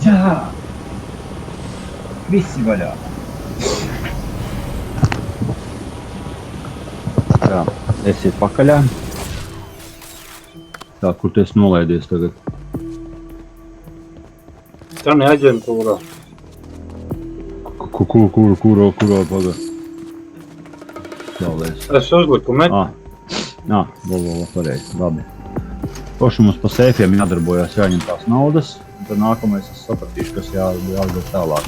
Jā! Visi vaļā! Tā, esiet pakaļā. Tā, kur tu esi nolaidies tagad? Tā ne aģentūrā. Kurā pagā? Jālēs. Es uzliku meti. Pareizi, labi. Koši mums pa seifiem jādarbojās, jāņem tās naudas, un tad nākamais es sapratīšu, kas jāizdara tālāk.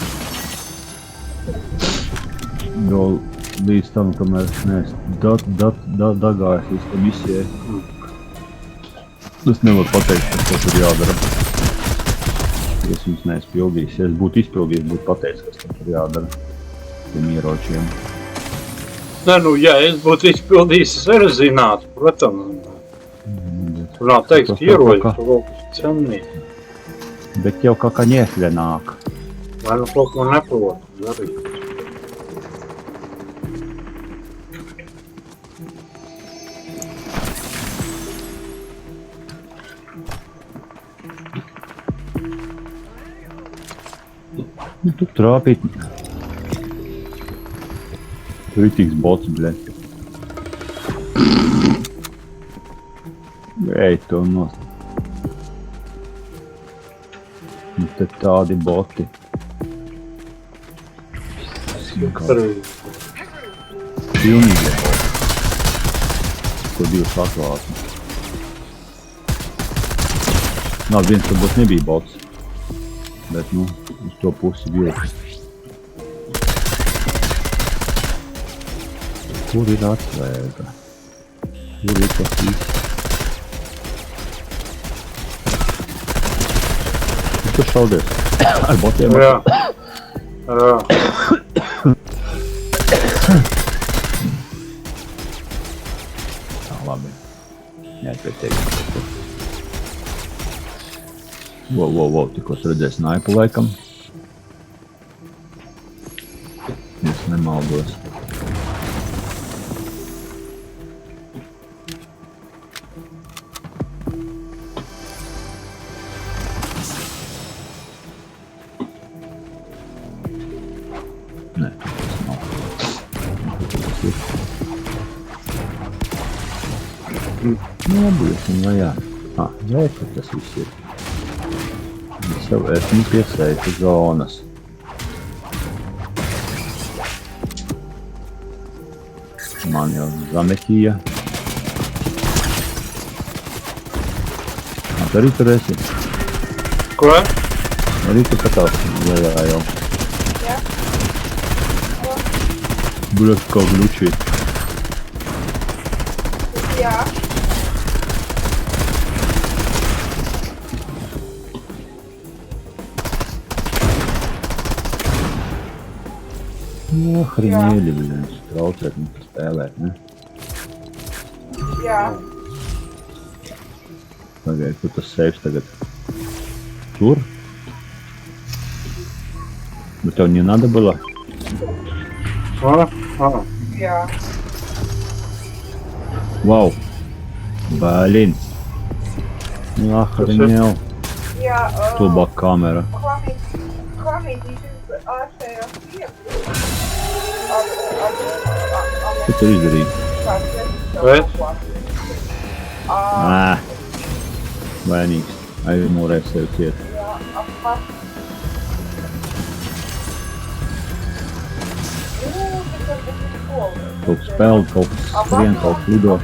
Jo līdz tam, kamēr es neesmu dagājis līdz tam misijai, es nevaru pateikt, kas tur jādara. Es jums neesmu pildījis. Ja es būtu izpildījis, būtu pateicis, kas tur jādara tiem ieročiem. Ne, nu, ja es būtu izpildījis, es arī zinātu, protams. Tur nav teikt, ieroļi, tur kaut kas cenīt. Bet jau kā ņēsļa nāk. Vai nu kaut ko neprotu darīt. Nu, tu trāpīt. Ritīgs bots, bļet. Ej, to nost. Nu, te tādi boti. Pilnīgi boti. Ko divas atklāsmes. Nav, viens varbūt nebija bots. Bet, nu, uz to pusi vilks. Kur ir atslēga? Kur ir tas viss? Tu šaudies? Ar botiem? Jā. Tā, labi. Neatpētēju. Wow, tikko es redzēju snaipu laikam. Es nemaldos. Nē, tas nav. Nebūsim, vai jā? Jā, tas viss ir. Es jau esmu pie seifu zonas. Man jau zameķīja. Tu arī tur esi? Ko? Arī tu patās lejā jau. Jā. Bļet, kā glučīt. Jā. Hriņēļi, viens traucēt mums spēlēt, ne? Jā. Pagaid, kur tas seifs tagad? Tur? Bet tev не надо было? Jā. Вау! Блин! Охренел! Jā. Tubak kamera. Klamītīšas ārstējās vietas. Ko tu izdarīji? Bet? Vainīgs. Aizmūrēs sev ciet. Jā, apmaz. Kaut kas peld, kaut kas skrien, kaut kas lido.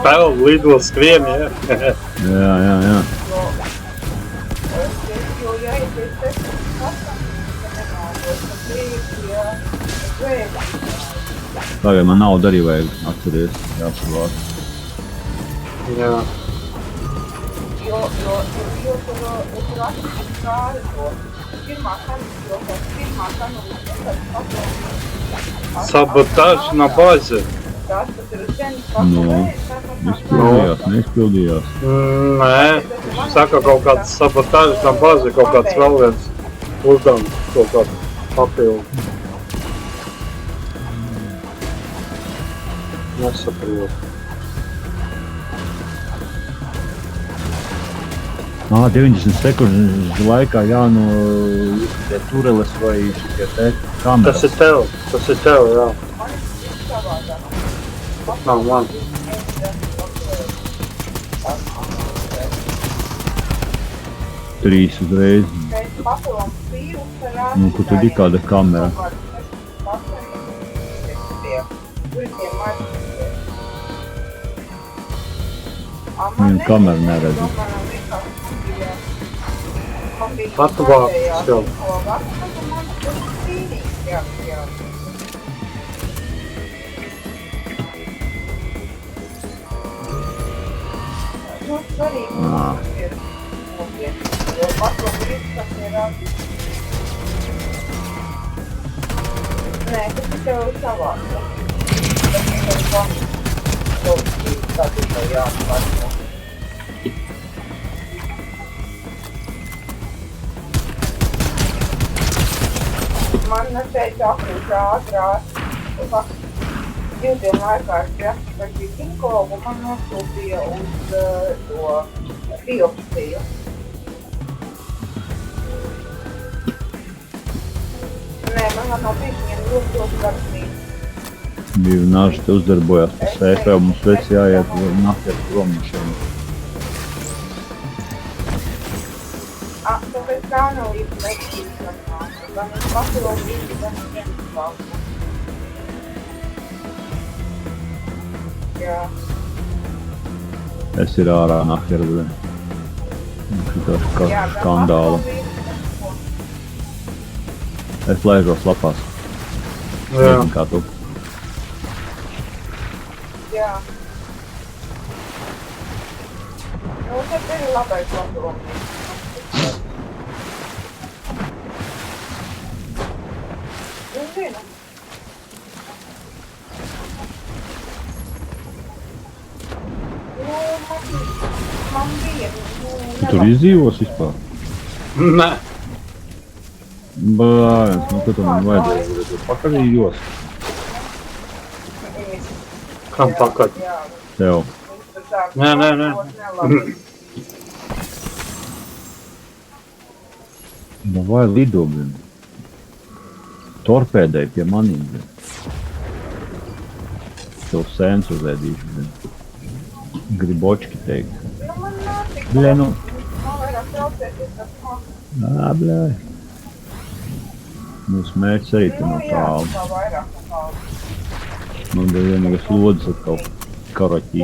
Peld, lido, skrien, jā. Jā. Jo, ja ir pēc testas pasam, tad nemādos, tad brīd, Tagad man naudu arī vajag atceries, jāsavāk. Jā. Jo tur es rakstīju kāri to pirmā kanāla, Sabotāža na bāze. tas ir zemes Neizpildījās. Nē, viņš saka kaut kāds sabotāža na bāze, kaut kāds vēl viens uzdevums, kaut kāds papildu. Nesaprotu. 90 sekundes laikā jānolikvidē tureles vai šitie te kameras. Tas ir tev, jā. Man ir savādāk. Nav man. Trīs uzreiz. Pēc papilons vīrusa Nu, kur tad ir kāda kamera? Tur ir tie maži. Viņam kameru neredzu. Patu vāks jau. Ā. Nē, tas ir tev savāk. Tas ir tev savāk. Tas ir tev jāatpārko. Man neteica aprūšā ātrāk. 2 dienu laikā es prasīju par ģinkologu, man nosūtīja uz to biopsiju. Nē, man nav bijis viņiem ļoti garšīgi. Divi naži te uzdarbojās pa sēfē, un mums veci jāiet naktī prom no šiem. Tāpēc tā nav īsti neizsakās. Gan es papilonu visi, gan es neizsakās. Jā. Es ir ārā naktī ar vien. Šitās kā skandāla. Es lēžos lapās. Jā. Nezinu kā tu. Jā. Nu, tad ir labais papilonu. Es zinu. Man bija, Tur izdzīvos vispār? Nē. Bājams, nu, ka tu man vajadzēja tur pakaļ jos. Kam pakaļ? Tev. Nē. Nu, vai lido, blin. Torpēdēji pie manīm, blin. Tev sēns uzēdīšu, blin. Gribočki teikt. Blē, nu. Ā, blē. Mūsu mērķis arī te no tālu. Man bija vienīgas lodas atkal karoķī.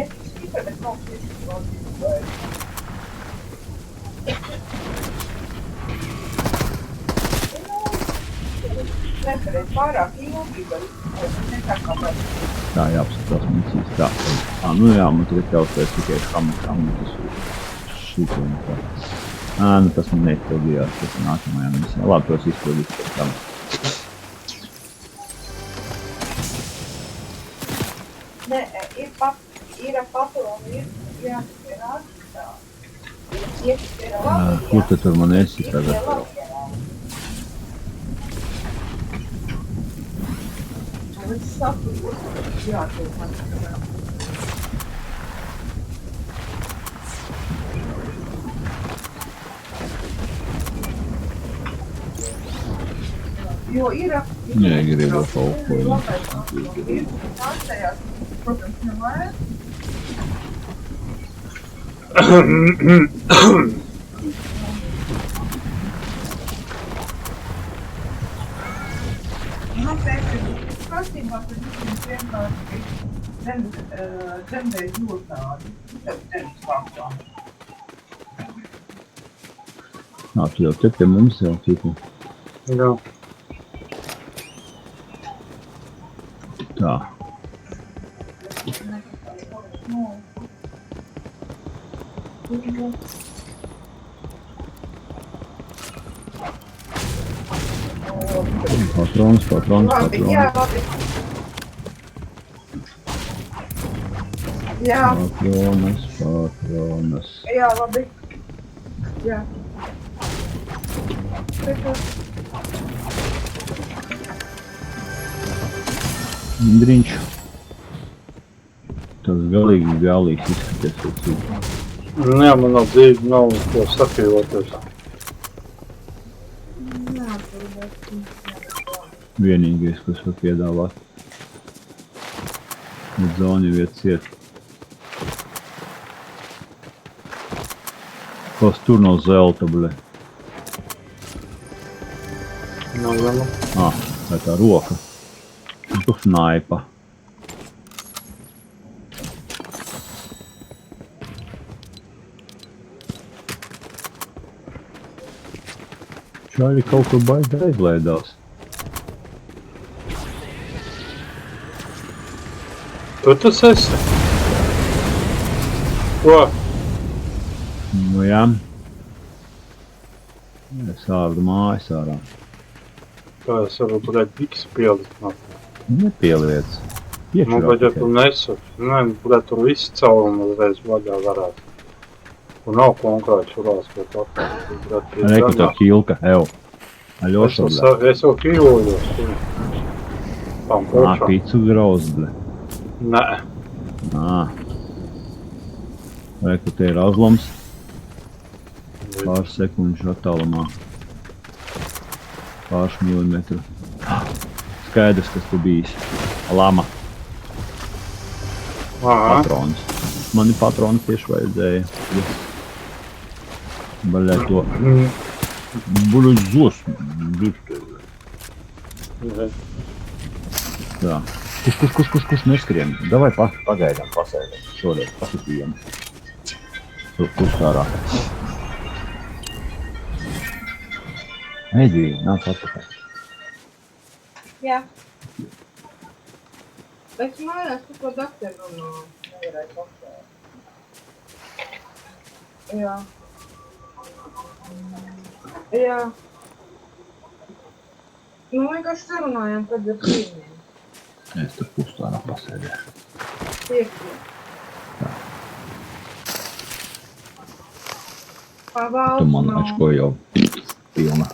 Tā jāapskatās misijas tā. Nu jā, man tagad jautājās tikai kam tas šito un tā. Nu tas man neizpildījās, tas nākamajā misijā. Labi, tos izpildīt pēc tam. Nē, ir papilonu, ir rādītā. Kur tu tur man esi tagad? Es saprotu, jābūt man. Jo ir... Nē, gribu kaut ko. Protams, nevajag. Man pēc kastībā, tad visiem vienkārši dzemdēs jūtādi. Tev dzemdēs vārtā. Tu jau te pie mums jau citu. Jā. Tā. Patrons. Labi, jā, labi. Jā. Patronas. Jā, labi. Jā. Indriņš. Tas galīgi galīgs izskaties pēc cīk. Jā, man nav dzīvi, nav ko sakīvoties. Vienīgais, kas var piedāvāt. Ir zoni vietas iet. Kas tur no zelta, ble? Nav viena. Vai tā roka? Tu snaipa. Čāļi kaut kur baigi aizlaidās. Tu tas esi? Ko? Nu jā. Es ārdu mājas ārā. Kā es varu, blēd, X pielikt? Nepieliec. Nu, bet ja tu nesaki, nē, blēd, tur viss caurumi uzreiz vaļā varētu. Un nav konkrēti šurās, bet atkārt. Reku tā kilka, ev. Aļoša, ble. Es jau kīvojos. Tam počām. Picu grauz, ble. Nē. Reku te ir azlams. Pāris sekundžu attālumā. Pāris milimetru. Skaidrs, kas tu bijis. Lama. Patrons. Mani patroni tieši vajadzēja. Baļā to. Buļu zos. Tā. Kus neskrien. Davai pagaidām pasēdam. Šodien pasitījam. Kus ārā. Eidī, nāc atpakaļ. Jā. Es mājās tu ko dakteru nevarēju pasēt. Jā. Jā. Nu, vienkārši sarunājām, kad ir brīvniem. Es tur pustārā pasēdēšu. Tiekļi. Pavalds Tu man ačko jau pilna.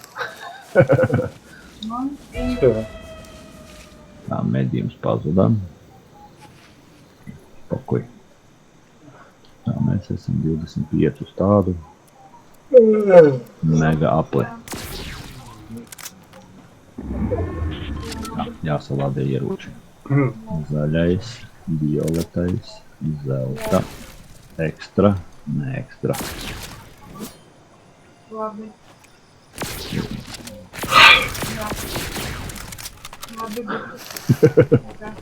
Man Tā, medījums pazudām. Pakuj. Tā, mēs esam 25 tādu. Mega apli. Jāsalādē ieroči. Zaļais, violetais, zelta, ekstra, ne ekstra. labi. Labi, bet...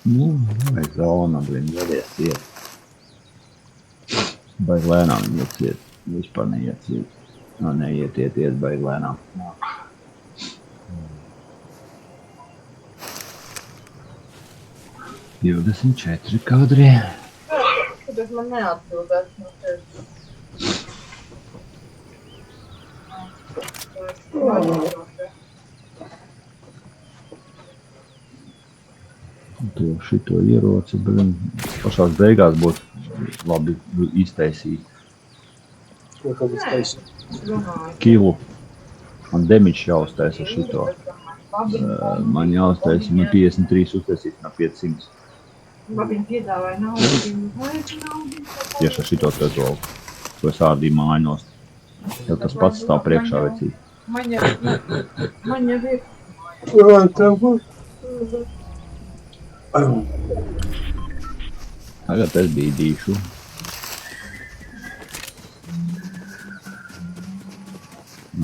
Nu, vai zona, blin, vēlies iet. Baigi lēnām iet ciet. Vispār neiet ciet. No, neiet baigi lēnām. 24 kadri. Tad man neatbildēs no tevis. To šito ieroci, blin, pašās beigās būtu labi iztaisīt. Ko tad iztaisīt? Kilu. Man demičs jāuztaisa šito. Man jāuztaisa, man 53 uztaisīt no 500. Babiņ piedāvāja naudu, Tieši ar šito tezolu. To es ārdīju mājinos. Tev tas pats stāv priekšā vecīt. Man jau ir. Vai tev būs? Tagad es bīdīšu.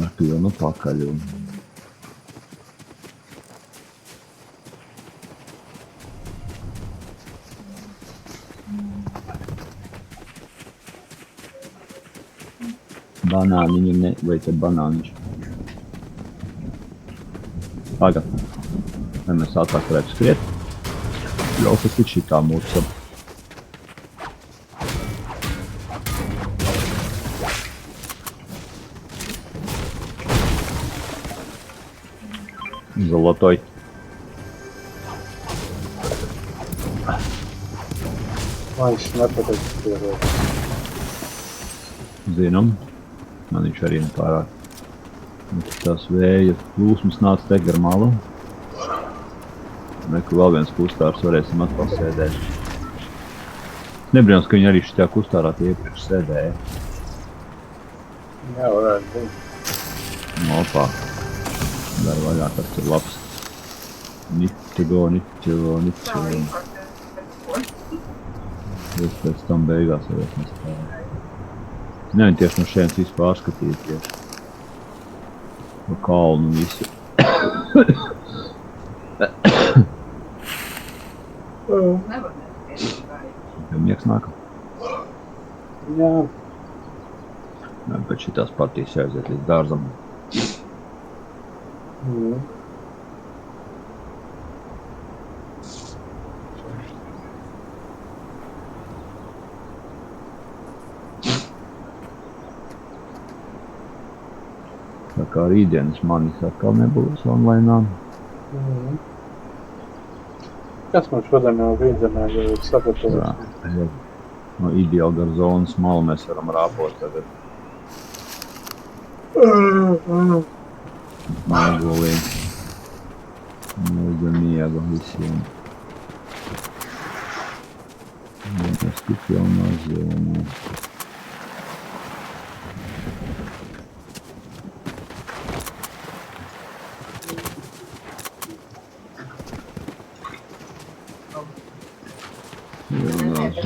Ar pilnu pakaļu. Banāniņu ne, vai te banāniņš? Tagad. Vai mēs ātrāk varētu skriet? Ļaukas ir šitā mūsu. Zolotoj. Man viņš nepatīk pierēt. Zinām. Man viņš arī nepārāk. Tās vēja plūsmas nāca te gar malu. Neku vēl viens kustārs varēsim atkal sēdēt. Nebrīnos, ka viņi arī šitā kustārā tie iepriekš sēdēja. Jā, varētu būt. Opā. Dar vaļā, kas tur labs. Niķego. Es pēc tam beigās varēs nespēlēt. Ne, viņi tieši no šeit visu pārskatīja tieši. No kalnu visu. Nevar nespēt. Jau mieks nākam. Jā. Nē, pēc šitās partijas jāaiziet līdz dārzam. Tā kā rītdienas manis atkal nebūs onlainā. Kas man šodien jau rītdienā jau ir sagatavots? Jā, no ideāli gar zonas malu mēs varam rāpot tagad. Maigulīgi. Mūga miega visiem. Mēs tik jau mazilnē.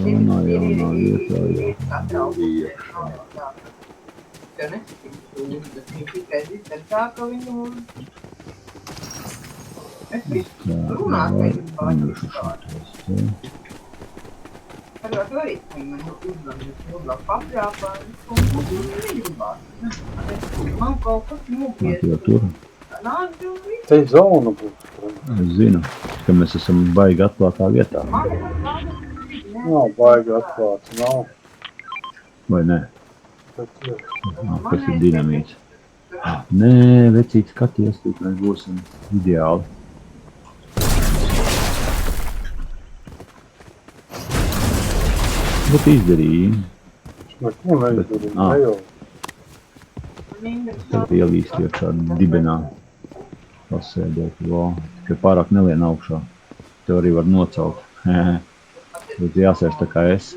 Jaunā vietā, iekšā. Ka netiks sūdzi, bet viņi tikai dzirdēt tā, ka viņu... Es visu runāt, ka viņi pārņemšu šitos. Tagad arī, ka viņi man uzlāk papļāpā, un negribās. Man kaut kas mūkies. Jo tur? Nāk jau visu. Te zona būs. Es zinu, ka mēs esam baigi atklātā vietā. Nav baigi atklāts, nav. Vai ne? Bet ir. Kas ir dinamīts? Nē, vecīt skaties, tik mēs būsim ideāli. Bet izdarīja. Neko neizdarīja, ne jau. Tad ielīst iekšā dibenā. Pasēdēt, tikai pārāk nelien augšā. Tev arī var nocelt. Bet jāsēž tā kā es.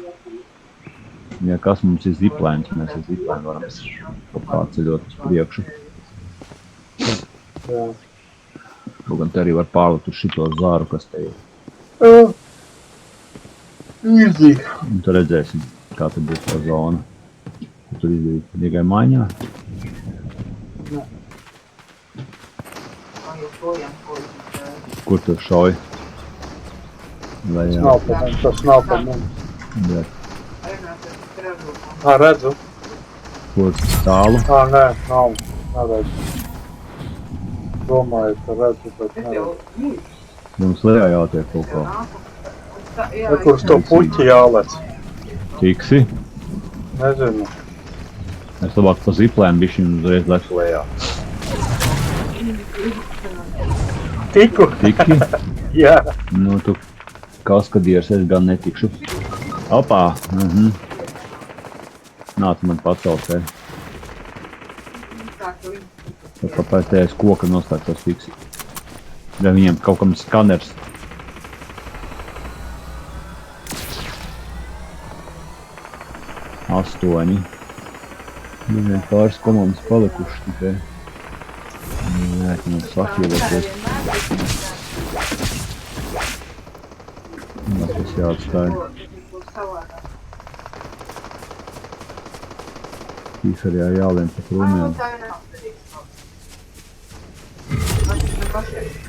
Ja kas mums ir ziplēns, mēs ar ziplēnu varam kaut pārceļot uz priekšu. Jā. Kaut gan te arī var pārlikt uz šito zāru, kas te ir. Easy. Un tad redzēsim, kā te būs tā zona. Tur izdarīt tikai maiņā. Kur tu šauj? Vai jā? Tas nav pa mums. Bet Redzu. kur tālu? Nē, nav. Neredzu. Domāju, ka redzu, bet neredzu. Mums lejā jātiek kaut kā. Bet uz to puķi jālec. Tiksi? Nezinu. Es labāk pa ziplēm bišķiņ uzreiz lecu lejā. Tiku? Tiki? Jā. Nu, tu kaskadieris es gan netikšu. Opā! Nāc man pacelt te. Tad kāpēc te es koka nostāk tos fiksi. Ja viņiem kaut kam skaners. Astoņi. Viņiem pāris komandas palikuši tikai. Nē, man saķiloties. Tas jāatstāja. Tīšarjā jālien pa krūmiem.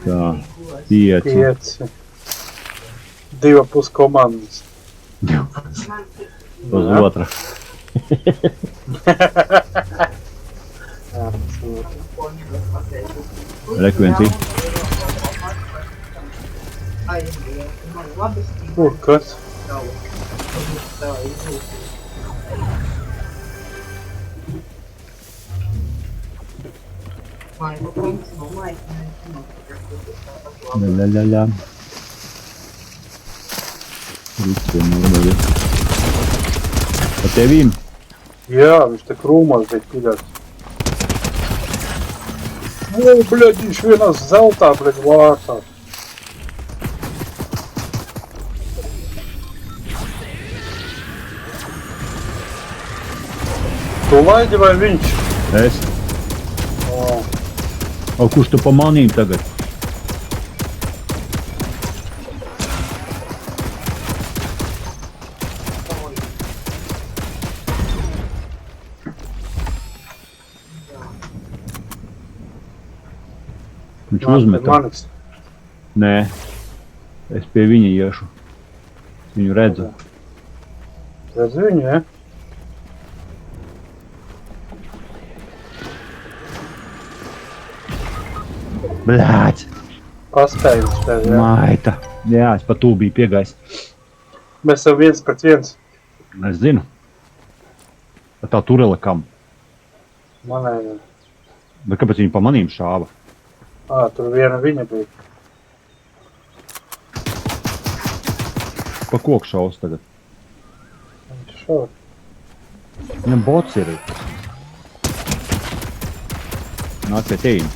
Tā, 5. 5. 2,5 komandas. Uz otra. Rekvenci. Kur, kas? Lalalala. Rīts pie numuri. Pa tevīm? Jā, viņš te krūmās bija piļāts. O, bļaļ, viņš vienā zeltā, bļaļ, vārtā. Tu laidi vai viņš? Es. O, O, kurš tu pamanīji tagad? Viņš uzmeta. Manis. Nē. Es pie viņa iešu. Viņu redzu. Redz viņu, ja? Bļāc! Paspējums tev, ja? Maita! Jā, es pat tūl biju piegājis. Mēs jau 1-1. Es zinu. Bet tā turele kam? Manējiem. Bet kāpēc viņi pamanīja šāva? Tur viena viņa bija. Pa koku šaus tagad. Viņš šauj. Viņam bots ir. Nāk pie teīm.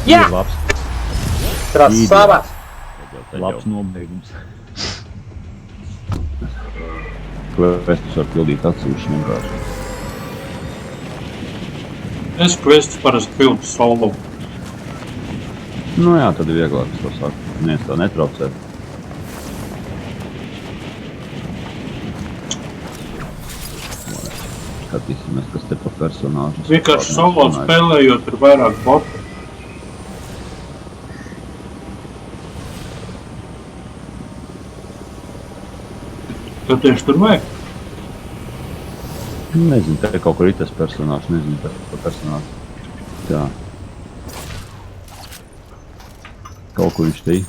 Jā! Ir labs. Krasava! Labs nobeigums. Questus var pildīt atsevišķi vienkārši. Es questus parasti pildu solo. Nu jā, tad ir vieglāk, es to saku. Neviens to netraucē. Skatīsimies, kas te pa personāžas. Vienkārši solo spēlējot ir vairāk botu. Tad tieši tur vajag. Nezinu, te kaut kur ir tas personāžs, nezinu, kas pa personāžu. Tā. Kaut kur viņš te ir.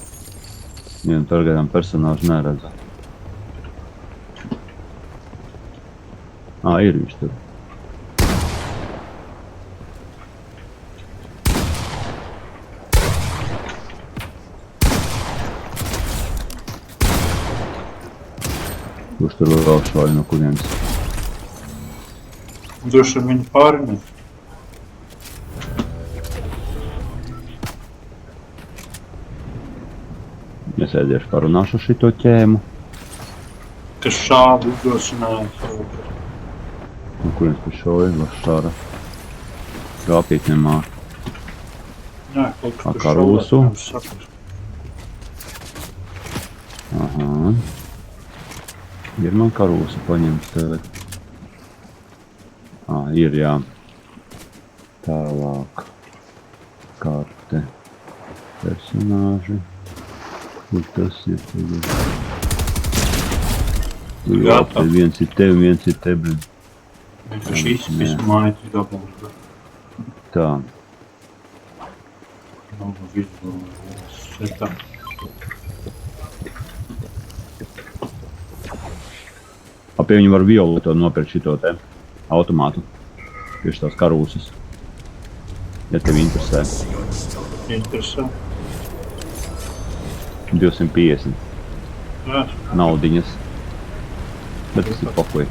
Vienu targājām personāžu neredzu. Ir viņš tur. Kurš tur vēl šauj no kurienes? Droši ar viņu pārņem. Es aiziešu parunāšu šito ķēmu. Kas šādu uzdrošināja. No kurienes tu šauj? Lašāra. Gāpīt nemāk. Jā, kaut kas tur Karūsu. šādā. Aha. Ir man karūsu paņemts tagad. Ir, jā. Tālāk. Karte. Personāži. Kur tas ir tagad? Jā, tad viens ir tev, viens ir tev. Vienkārši visu māju tu dabūtu. Tā. Nav visu šetā. Pie viņu var violeto nopirkt šito te automātu. Tieši tās karūsas. Ja tev interesē. Interesē. 250 Jā, naudiņas. Bet tas ir pakuj.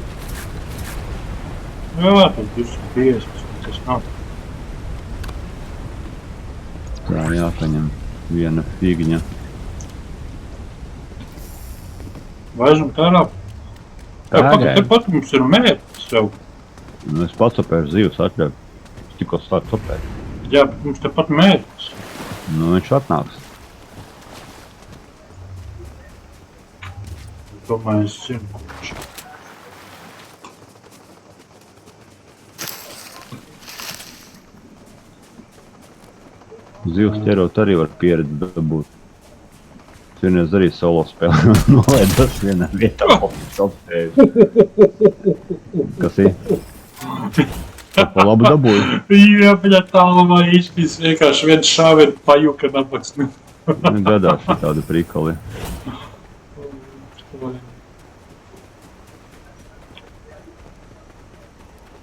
jā, tad 250, tas nav. Tā jāpaņem viena figņa. Vaizam tālāk. Tepat mums ir mērķis jau. Nu, es pats apēru zivs atļauju. Es tikko sāku apēt. Jā, bet mums tepat mērķis. Nu, viņš atnāks. Es domāju, es zinu, kurš. Zivs ķerot arī var pieredzi dabūt. Es vienreiz arī solo spēlē nolaidos vienā vietā Kas ir? Pa labu dabūju. Jā, bet tālumā īšķis vienkārši viens šāvi ir pajuka nabaks. Gadās šitādi prikali.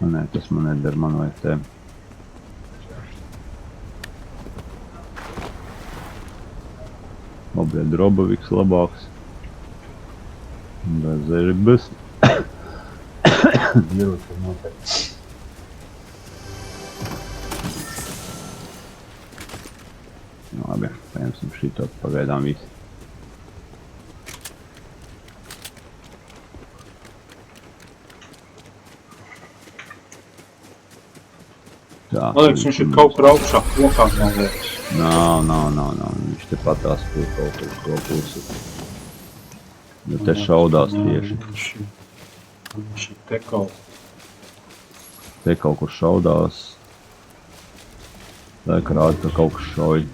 Nē, tas man neder, man vajag te. Labi, droboviks labāks. Bez zērbes. Ieroči noteikti. Labi, paņemsim šito pagaidām visu. Tā. Man liekas, viņš ir kaut kur augšā kokā, man liekas. Nav. Viņš te patās tur kaut kur uz to pusi. Jo te šaudās tieši. Viņš ir te kaut. Te kaut kur šaudās. Liek rāda, ka kaut kas šauj.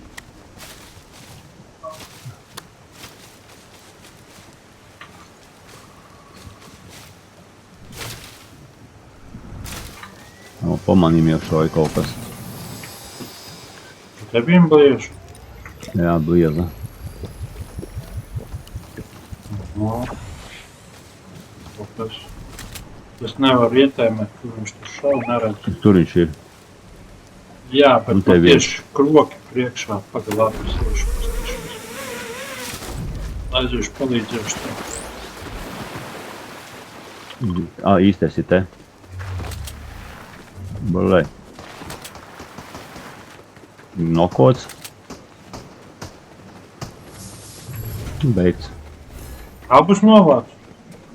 Pamanīm jau šauj kaut kas. Te bija blieži. Jā, blieza. Es nevaru ietēmēt, kur viņš tur šauj, neredzu. Tur viņš ir. Jā, bet Un man tev ir. tieši kroki priekšā pagalāpi siešu paskatīšos. Aiziešu palīdzēšu tev. Īstais ir te. Balai. Nokots. Beigts. Abus novāc.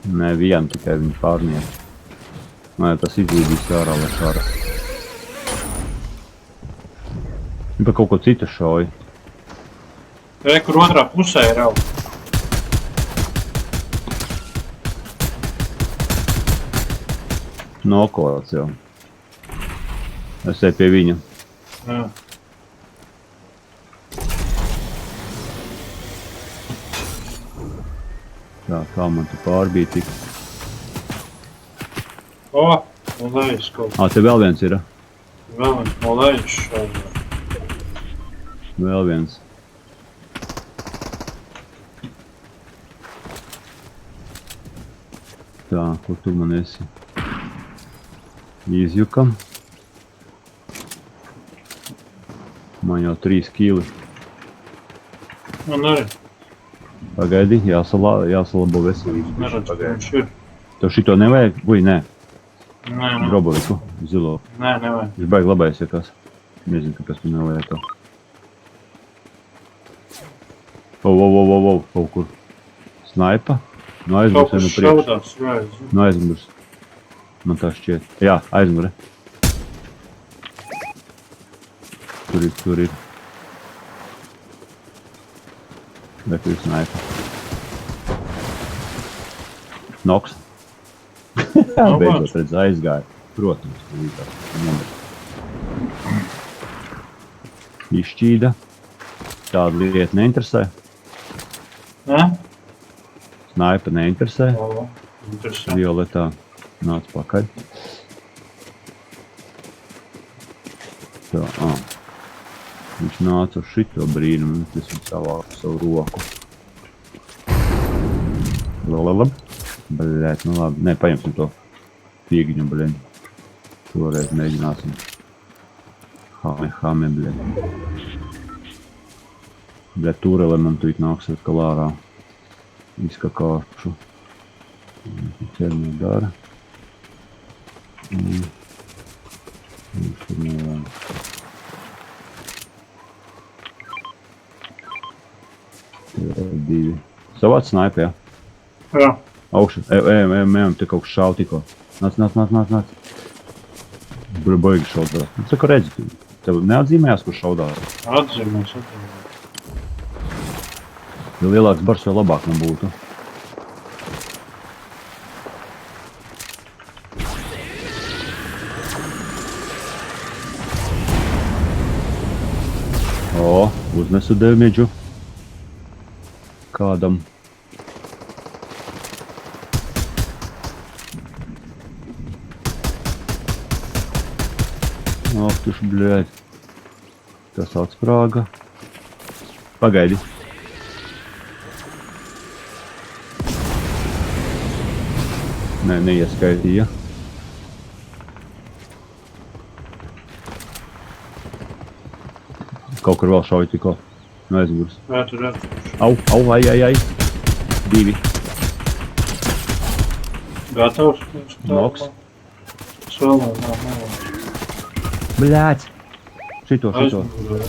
Nē, vienu tikai viņu pārniek. Nē, tas izlīdīs ārā vai ārā. Viņa pa kaut ko citu šauj. Te, kur otrā pusē ir jau. Nokots jau. Es eju pie viņa. Jā. Tā man tu pārbīja tik. O, molējs kaut. Te vēl viens ir. Vēl viens molējs šauj. Vēl viens. Tā, kur tu man esi? Izjukam. Man jau 3 kili. Man arī. Pagaidi, jāsalabo veselības. Neredzu, kur viņš ir. Tev šito nevajag? Ui, nē. Nē, Droboviku, zilo. Nē, nevajag. Viņš baigi labais, ja kas. Nezinu, kāpēc tu nevajag to. Kaut kur. Snaipa. No Kaut aizmurs vai kas no priekš. šaudās, jā, es zinu. No aizmurs. Man tā šķiet. Jā, aizmure. Tur ir. Bet ir snaipa. Noks. Beidzot, redz, aizgāja. Protams, ka līdās. Izšķīda. Tāda lieta neinteresē. Ne? Snaipa neinteresē. O, interesanti. Violetā nāc pakaļ. Tā, Viņš nāca uz šito brīnumu, un es viņu savāku savu roku. Labi. Bļēt, nu labi. Nē, paņemsim to piegiņu, bļēt. Toreiz mēģināsim. Hame, bļēt. Bļēt, tūrele man tuīt nāks atkal ārā. Izkakāšu. Ķermi dara. Tur nevajag. Divi. Savāc snaipi, jā? Jā. Augšu. Ejam, te kaut kas šāv tikko. Nāc. Baigi šaudās. Es saku, redzi, tev neatzīmējās, kur šaudās? Atzīmēs. Jo lielāks bars, jo labāk man būtu. Uznesu damage kādam. Ach, tu šbļēt. Tas atsprāga. Pagaidi. Nē, neieskaitīja. Kaut kur vēl šauj tikko. No aizmurs. Redz. Au, ai. Divi. Gatavs? Noks. Solā, nav. Bļāc! Šito. Aizmugurē.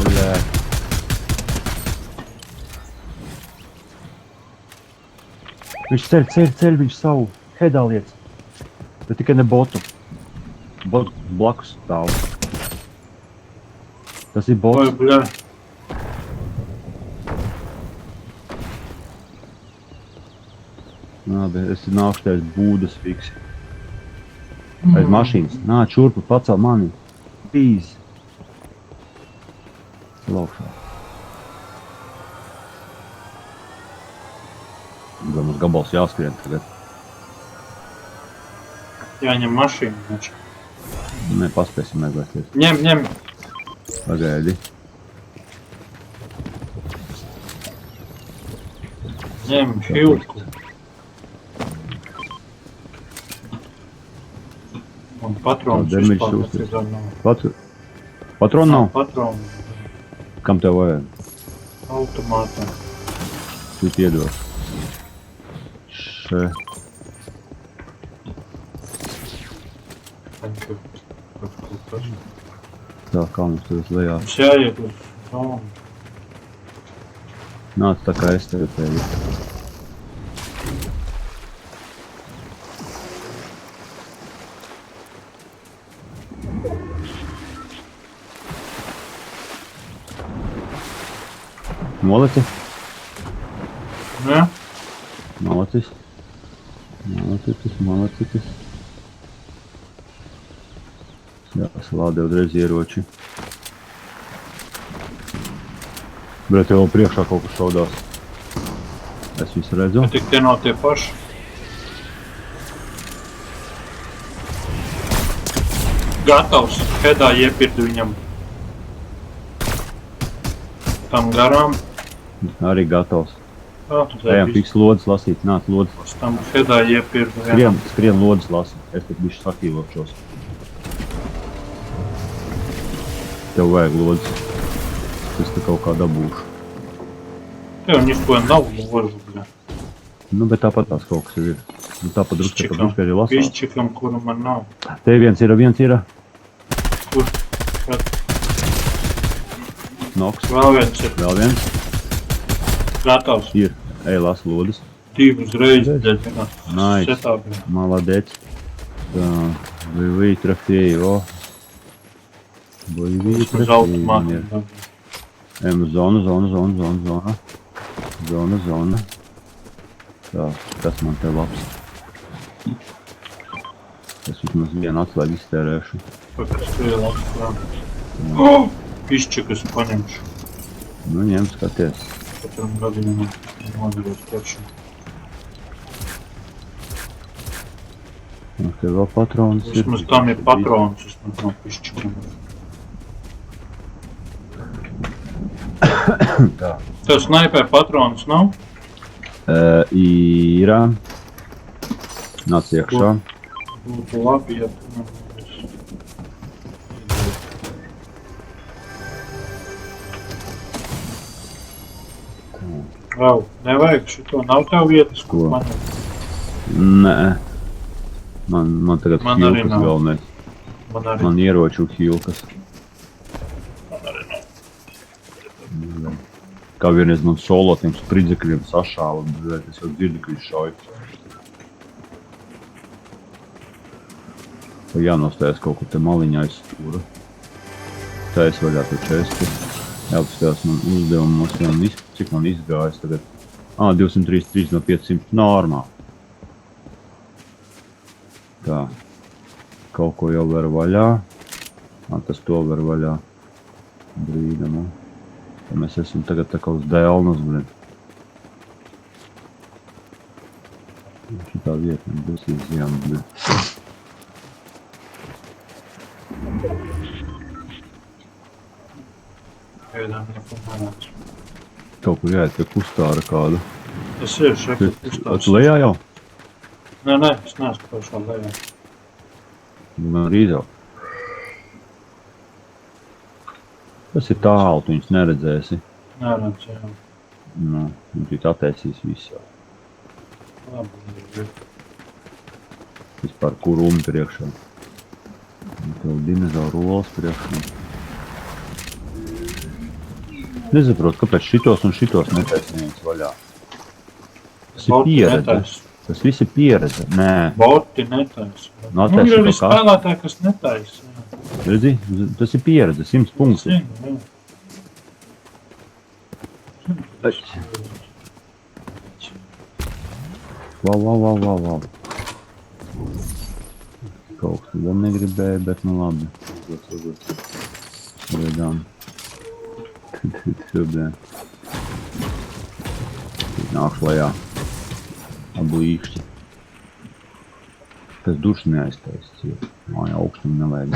Bļāc! Viņš ceļ, viņš savu headā liec. Bet tikai ne botu. Botu blakus stāv. Tas ir Oi, bots. bļā. Labi, es nākšu teikt būdas fiksi. Aiz mašīnas. Nāc šurpu, pacel mani. Please. Laukšā. Mums gabals jāskrien tagad. Jāņem mašīnu. Viņš. Nē, paspēsim meklēties. Ņem. Pagaidi. Ņem hilku. Un patrons Demidžs vispār uztais. necīdām nav. Patronu nav? Patronu. Kam tev vajag? Automātā. Tu iedod. Še. Tā, kā mums tur uz lejā. Mums jāiet uz zonu. Nāc tā kā es tevi tevi. Noleci? Ne? Malacis. Malacis. Jā, salādē uzreiz ieroči. Bet tev vēl priekšā kaut kas šaudās. Es visu redzu. Bet tik tie nav tie paši. Gatavs. Hedā iepirdu viņam. Tam garām. Arī gatavs. Tā, tu Ejam, fiks lodas lasīt. Nāc, lodas. Tam hedā iepirdu vienam. Skrien lodas lasīt. Es pat bišķi sakīlošos. Tev vajag lodas. Es te kaut kā dabūšu. Tev nisko nav ložu, bļa. Nu, bet tāpat tās kaut kas jau ir. Nu, tāpat drusku arī lasāt. Pišķikam, kuru man nav. Te viens ir. Kur? Noks. Vēl viens ir. Vēl viens. Gatavs. Ir. Ej, las lodas. Divas reizes. Nice. Setā, bļa. Молодец. Tā. Боевые трофеи, o. Боевые Uz трофеи. automātu. Ejam uz zonu. Zona. Tā, tas man te labs. Es vismaz vienu atslēgu iztērēšu. Pakas tu ir labs, jā. Oh! Pišķikas paņemšu. Nu, ņem, skaties. Katram gadījumā nodarot priekšā. Nu, te vēl patronas ir. Vismaz tam ir patrons, vismaz nav pišķikam. Tā. Tev snaipē patrons nav? Ir. Nāc iekšā. Būtu labi, ja tu man Vēl, nevajag šito, nav tev vietas, Ko? kur paņemt. Nē. Man tagad Man arī hilkas nav. galvenais. Man arī. Man ieroču hilkas. Kā vienreiz man solo tiem spridzekļiem sašāva, bet es jau dzirdu, ka viņš šauj. Vai jānostājas kaut kur te maliņā aiz stūra. Tā es vaļā to česti. Jāpastājās man uzdevumos, cik man izgājas tagad. 233 no 500, normāli. Tā. Kaut ko jau var vaļā. Tas to var vaļā. Brīdamā. Tā mēs esam tagad tā kā uz dēlnas, blin. Šitā vieta būs izjām, blin. Gaidām, neko manāc. Kaut kur jāiet pie kustāra kādu. Es ir šeit uzstāsts. Tu lejā jau? Nē, es neesmu pašā lejā. Man arī izau. Tas ir tālu, tu viņus neredzēsi. Neredz, jā. Nu, viņš ir attaisījis visu jau. Labi, ir. Vispār kurumi priekšā. Un tev dinozauru olas priekšā. Nesaprotu, kāpēc šitos un šitos netaisa neviens vaļā. Tas ir pieredze. Tas viss ir pieredze. Nē. Boti netaisa. Nu, Nu, ir arī spēlētāji, kas netaisa. Redzi, tas ir pieredze, 100 punktu. Wow. Kaut kas gan negribēja, bet nu labi. Sagaidām. Šodien. Nākšu lejā. Ablīkšķi. Tas dušs neaiztaisas. Māja augstumu nevajag.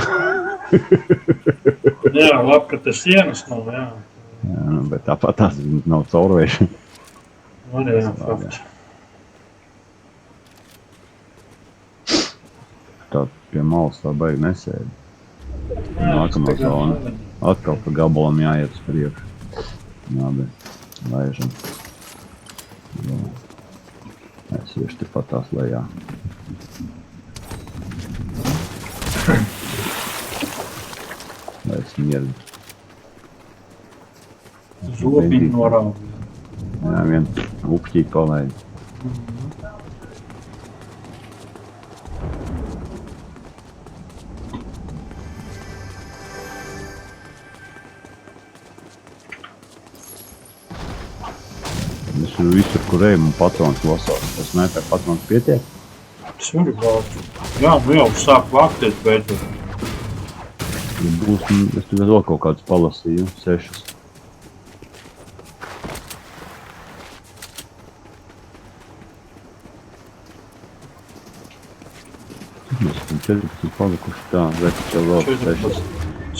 Jā, labi, ka tas sienas nav, jā. Jā, bet tāpat tās nav caurvēšana. Jā, fakts. Tā pie malas tā baigi nesēdi. Nākamā zona. Atkal pa gabalam jāiet uz priekšu. Labi, laižam. Es iešu te patās lejā. Lai es mierdu. Zobiņu noraugu. Jā, vien upšķīt palaid. Es visur, kur ejam, un patrons lasās. Tas nepēr patrons pietiek? Tas var vākt. Jā, nu jau sāk vākties, bet... Ja būs, es tagad vēl kaut kāds palasīju, 6. Mēs esam 14 palikuši tā, veci jau vēl 6.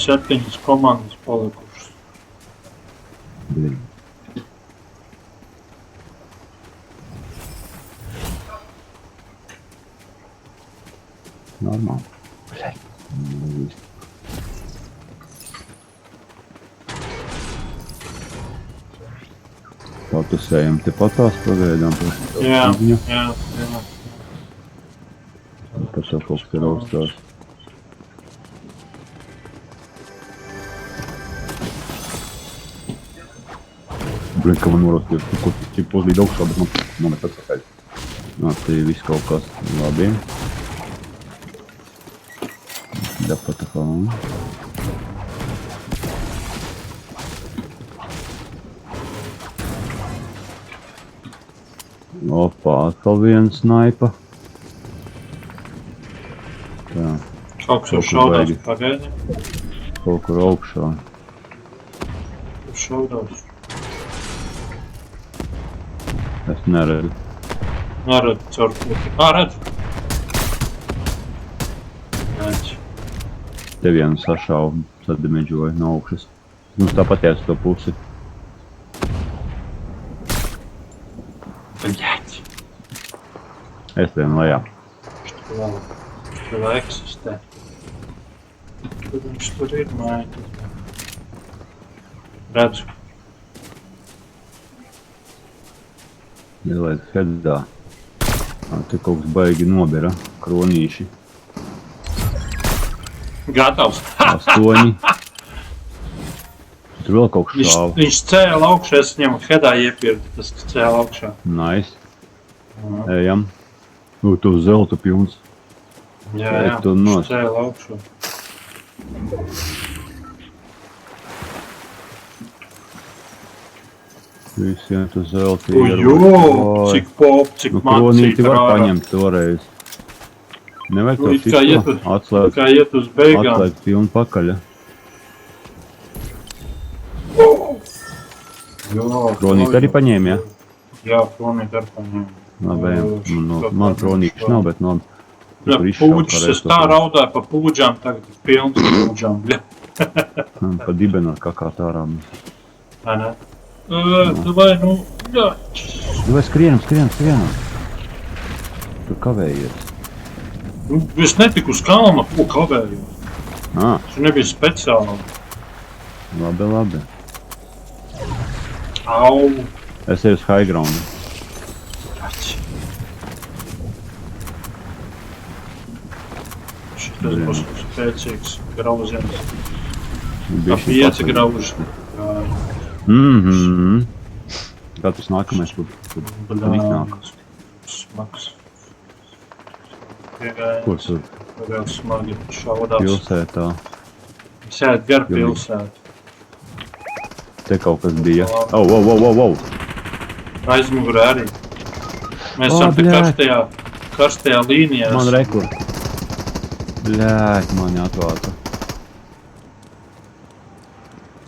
7 komandas palikušas. Bija. Normāli. Tā tu sējam te patās pagaidām. Jā. Tas jau kaut kas ir augstās. Blin, ka man norosties, cik pozlīd augstā, bet man ir atpakaļ. Nā, te viss kaut kas labi. Da patafām. Opā, atkal viena snaipa. Tā. Kaut kas jau šaudās pagaidi. Kaut kur augšā. Šaudās. Es neredzu. Neredzu caur puti. Redzu. Redzu. Te vienu sašaubu, sadimedžoju no augšas. Mums tāpat jās to pusi. Bļaķi. Es vienu lejā. Viņš tur vēl eksistē. Tur viņš tur ir māja. Redzu. Ielaid headā. Te kaut kas baigi nobira, kronīši. Gatavs. 8. Tur vēl kaut kas šāva. Viņš cēla augšā, es viņam headā iepirdu, tas cēla augšā. Nice. Ejam. Tu zelta pilns. Jā, tu viņš nost. cēla augšā. Visiem tu zelta Jo, cik pop, cik Nu, man, kronīti cik var rāra. paņemt toreiz. Nevajag to It kā iet uz- atslēgt, Kā iet uz beigām. atslēgt pilnu pakaļa. Kronīti arī paņēma, ja? Jā, kronīti arī paņēma. Labi, ejam. Man kronīši nav, bet no... Jā, pūģis, es tā raudāju pa pūģām, tagad ir pilns pūģām. Pa dibenā kakāt ārā. Vai ne? Vai, nu, jā. Vai skrienam. Tu kavējies. Nu, es netiku uz kalna, ko kavējos. Tas nebija speciāli. Labi. Au. Es eju uz high ground. tas būs spēcīgs grauziens. Tā Bišķi 5 grauži. Kā tas nākamais, kur nāk? Smags. Kur tur? Vēl smagi šaudās. Pilsētā. Sēd gar pilsētu. Te kaut kas bija. Au! Aizmugurē arī. Mēs esam te karstajā līnijā. Man rekur. Bļēt, mani atvāca.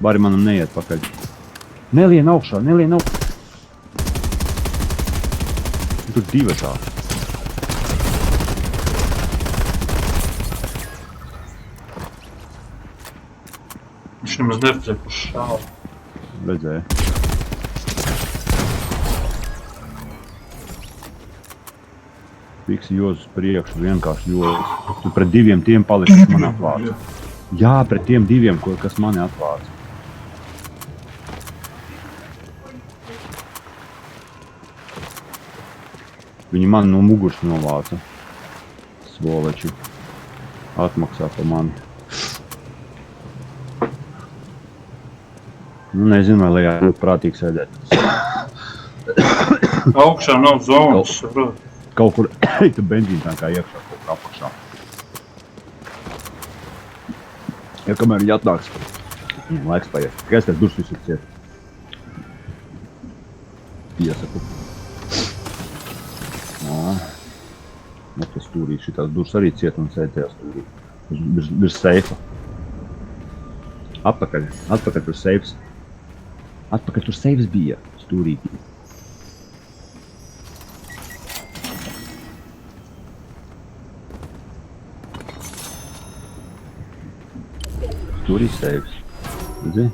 Bari manam neiet pakaļ. Nelien augšā. Tur divatā. Viņš nemaz neredzēja, kurš šāva. Redzēju. Fiksi joz uz priekšu, vienkārši joz. Tu pret diviem tiem paliksi, kas mani atvāca. Jā, pret tiem diviem, kas mani atvāca. Viņi mani no muguras novāca. Svoleči. Atmaksā par mani. Nu, nezinu, vai lejā būtu prātīgi sēdēt. Augšā nav zonas. Kaut kur eita benzīna tā kā iekšā, kaut kā apakšā. Ja kamēr viņi atnāks, laiks paiet. Tikai es tās duršas visur ciet. Piesaku. Tas stūrīt, šitās duršas arī ciet un sēd tajā stūrīt. Virs seifa. Atpakaļ tur seifs. Atpakaļ tur seifs bija stūrītī. Tur ir seifs. Redzi?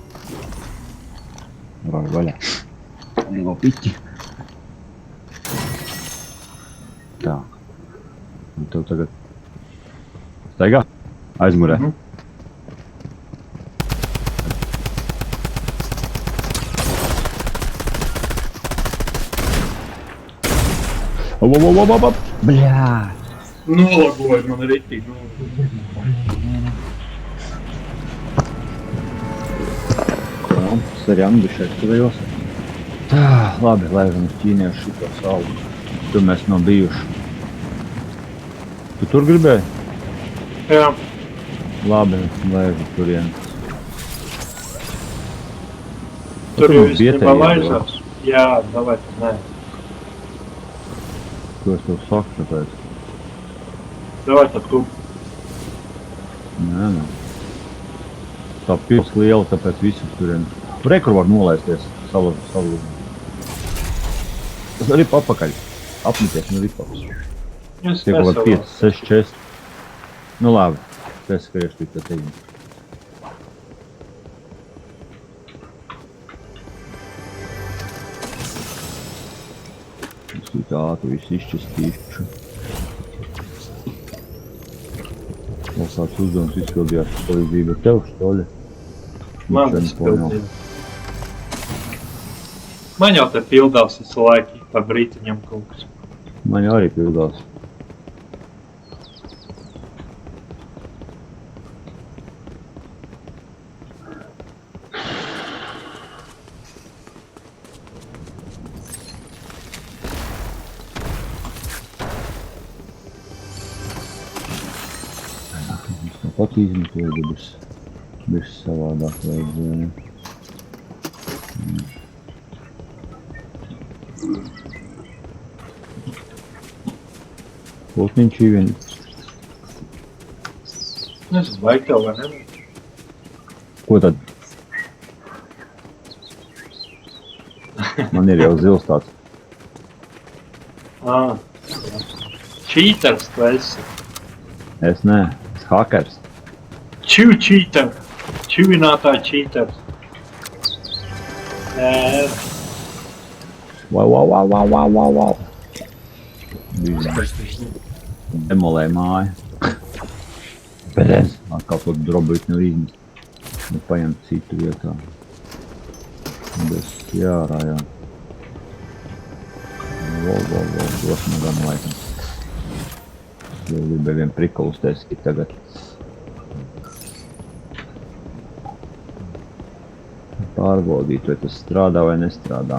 Vaļā. Lielo piķi. Tā. Un tev tagad... Staigā? Aizmurē. Bļā! Nolagoja man ritīgi. Tas arī ambišais tuvējos. Tā, labi, laižam uz ķīniešu šito salu. Tur mēs nav bijuši. Tu tur gribēji? Jā. Labi, laižu turien. Tur jau īstenībā laižās. Jā, davai, nē. Ko es tev saku, tāpēc? Davai tad tu. Nē. Tā pils liela, tāpēc visi turien. Rekur var nolaisties savu. Tas arī papakaļ. Apmeties no ripaus. Tie kaut kādi 5, 6, 4. Nu labi, es skriešu tik te teģi. Es tik ātri visu izšķistīšu. Vēl sāc uzdevums izpildījās palīdzību ar tev, štoļi. Man izpildīja. Man jau te pildās visu laiku, pa brītiņam kaut kas. Man jau arī pildās. Tāpat izmetot, bet savādāk vajadzēja. Pultniņš īvien. Nezinu, vajag tev vai nevajag. Ko tad? Man ir jau zils tāds. Čīters tu esi. Es nē, es hakers. Čīter. Čivinātāji čīters. Wow. Demolē māju. Pēdējais. Atkal to drobuļus nav izmest. Nu paņemt citu vietā. Bez jārā, jā. Wow. Dos man gan laikam. gribēju vien prikolu uztaisīt tagad. Pārbaudīt, vai tas strādā vai nestrādā.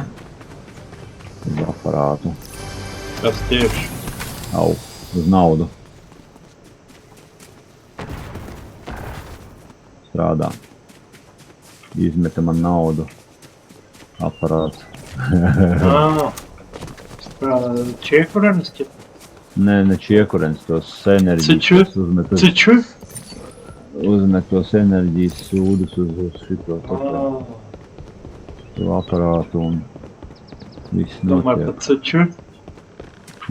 Uz aparātu. Kas tieši? Au, uz naudu. Strādā. Izmeta man naudu. Aparāts. Čiekurens? Nē, ne čiekurens, tos enerģijas. Uzmet tos enerģijas sūdus uz šito aparātu un viss notiek. Domāju par C4?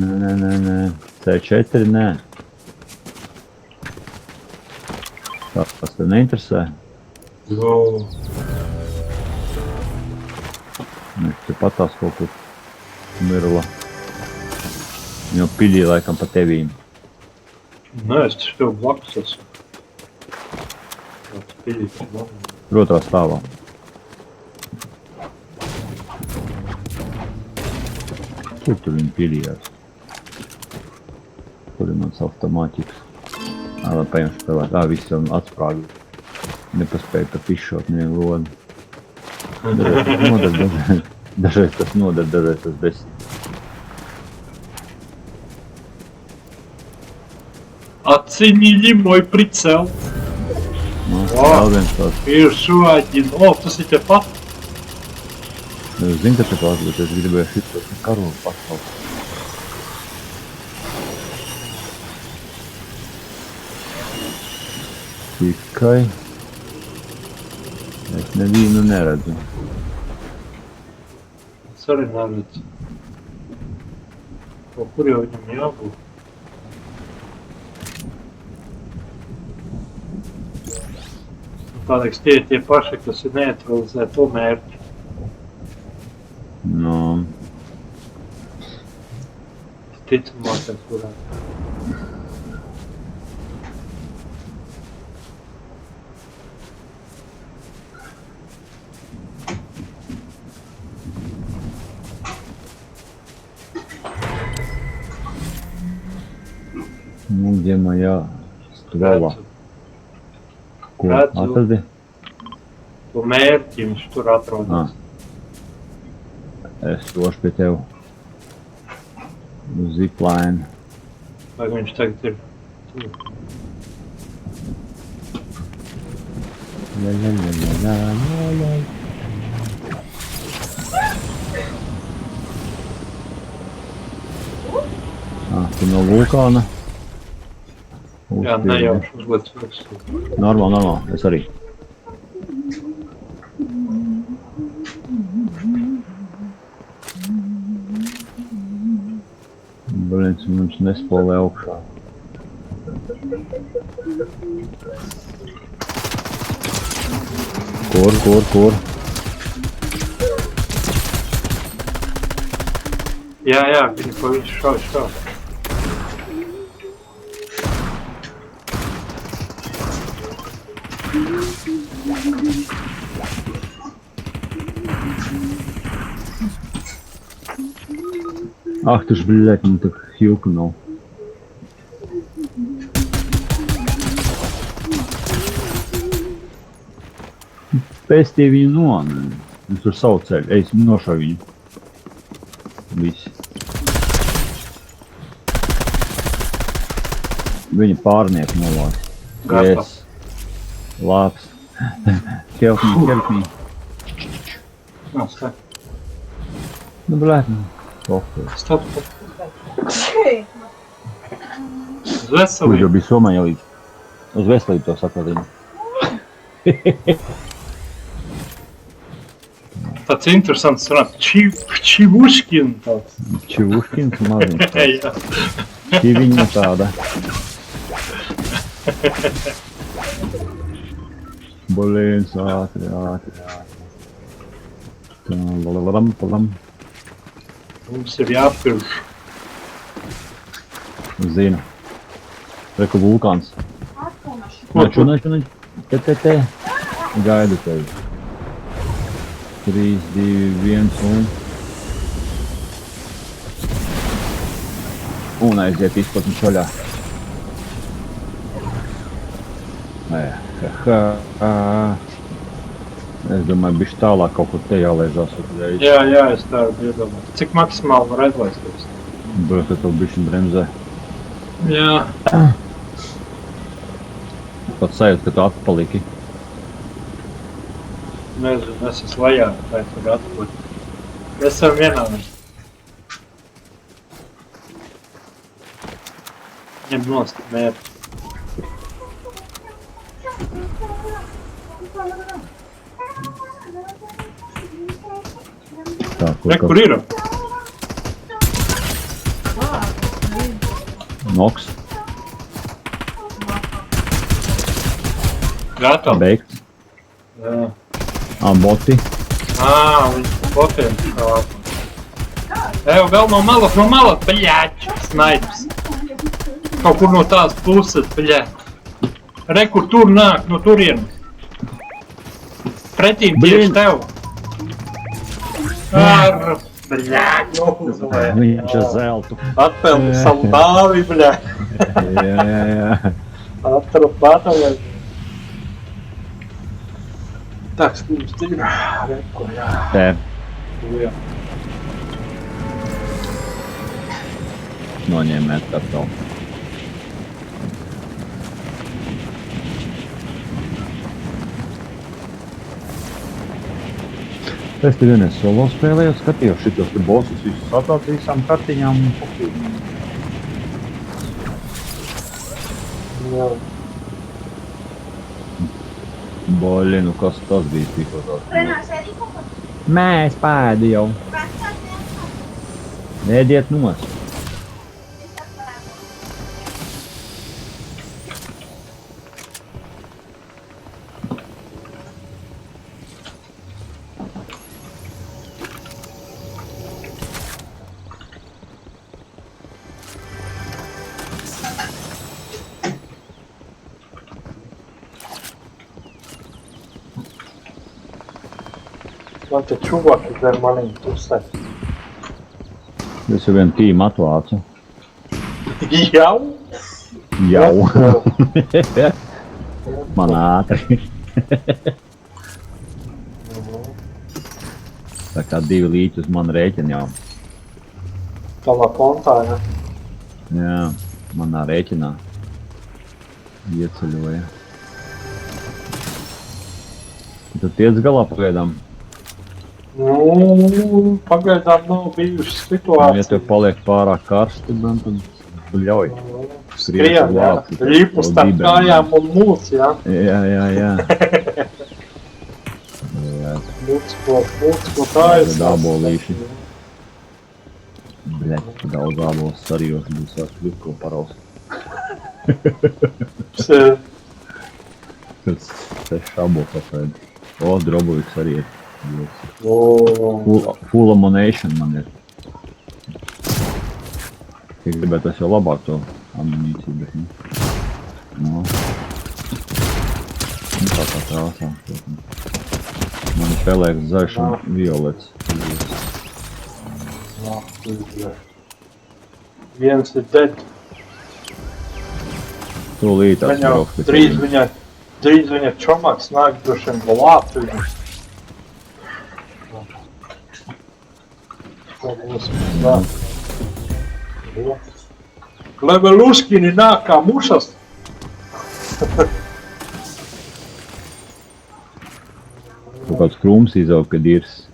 Nē. C4 nē. Tas tev neinteresē? Jo. Te patās kaut kur mirla. Jo piļī laikam pa tevīm. Nē, es taču tev blakus esmu. Piļī pa blakus. Otrā stāvā. Kur tur viņi piļījās? Kur ir mans automātiks? Lai paņem spēlēt. Viss jau atsprāgi. Nepaspēja pat izšot nevienu lodu. Dažreiz tas noder, dažreiz tas desmit. Оценили мой прицел. Vēl viens tāds. Еще один. О, tas ir tepat. Es zinu, ka tepat, bet es gribēju šitos karogu pasaukt. Tikai es nevienu neredzu. Es arī neredzu. Kaut kur jau viņam jābūt. Tādēļ tie paši, kas ir neutralizē to mērķi. No. Ticamākais varētu. Nu, где моя ствола? Ko Redzu. atradi? To mērķi viņš tur atrodas. Es došu pie tev. Uz zipline. Vai viņš tagad ir tur? Tu no vulkāna. Jā, nejauši uzliec virsū. Normāli, es arī. Blins, mums nespolē augšā. Kur? Jā, viņi pa visu šauj. Ах ты ж, блядь, ну так хилкнул. Pēstīja viņu viņš tur savu ceļu. Es nošauju viņu. Visi. Viņa pārnieku nolās. Yes. Labs. Help me. Nā, stāv. Nu, blēt, Stop. Uz Kur veselību. jau bija Somā jau līdz. Uz veselību to saka viņa. Tāds interesants runāt. Čivuškin tāds. Čivuškins maziņš. Jā. Čiviņa tāda. Bolīns, ātri. Palam. Mums ir jāpirš. Zinu. Reku vulkāns. Naču. Te. Gaidu tevi. 3, 2, 1 un aiziet izplatni šaļā. Es domāju, bišķi tālāk kaut kur te jālaižās uzreiz. Jā, es tā iedomāju. Cik maksimāli var aizlaisties? Brot, ka tev bišķi bremzē. Jā. Pat sajūt, ka tu atpaliki. Nezinu, es esmu lejā, tā ir tagad atpūt. Es esmu vienādi. Ņem nost mērķi. Tā, Re, kur ir? Noks, Gatavi? beigts. Jā. Boti. Viņš pa botiem šāp. Eju, vēl no malas, bļāč, snaips. Kaut kur no tās puses, bļāč. Re, kur tur nāk, no turienes. Pretīm tieši tev. Ar, bļāč, nohuzulē. Viņš ar zeltu. Atpelni savu dāvi, bļāč. Jā. Atrup batalē. Tak, skūps ir. Reko, jā. Te. Jā. Noņēmēt tā tev. Es te vienreiz solo spēlēju, skatījos šitos te bossus visus atvērt visām kartiņām un pokīm. Jā. Boļi, nu kas tas bija tikko tāds? Mēs pēdi jau. Ēdiet nos. Man te čuvaki zem manīm pusē. Es jau vienu tīmu atvācu. Jau? Jau. Man ātri. Tā kā 2 līķi uz manu rēķinu jau. Tavā kontā, ja? Jā, manā rēķinā. Ieceļoja. Tu tiec galā pagaidām? Nu, pagaidām nav bijušas Ja situācijas. tev paliek pārāk karsti, tad bļauj. Skrien, jā. Ripu starp kājām un mūs, jā. Jā. Mūcko tā ir. Dābolīši. Bļet, daudz ābols sarījos, būs vairs kļuko paraus. Tas 6 ābols apēd. O, droboviks arī ir. Full ammunition man ir. Ja gribētu es jau labāk to amunīciju, bet nu. No. Nu tā krāsā. Man ir pelēks zaļš un violets. Viens ir dead. Tūlīt tās brauks pēc Drīz viņa čomaks nāk drošiem glābt viņu. Leveluškini nāk kā mušas. Kaut kāds krūms izaug, kad irs.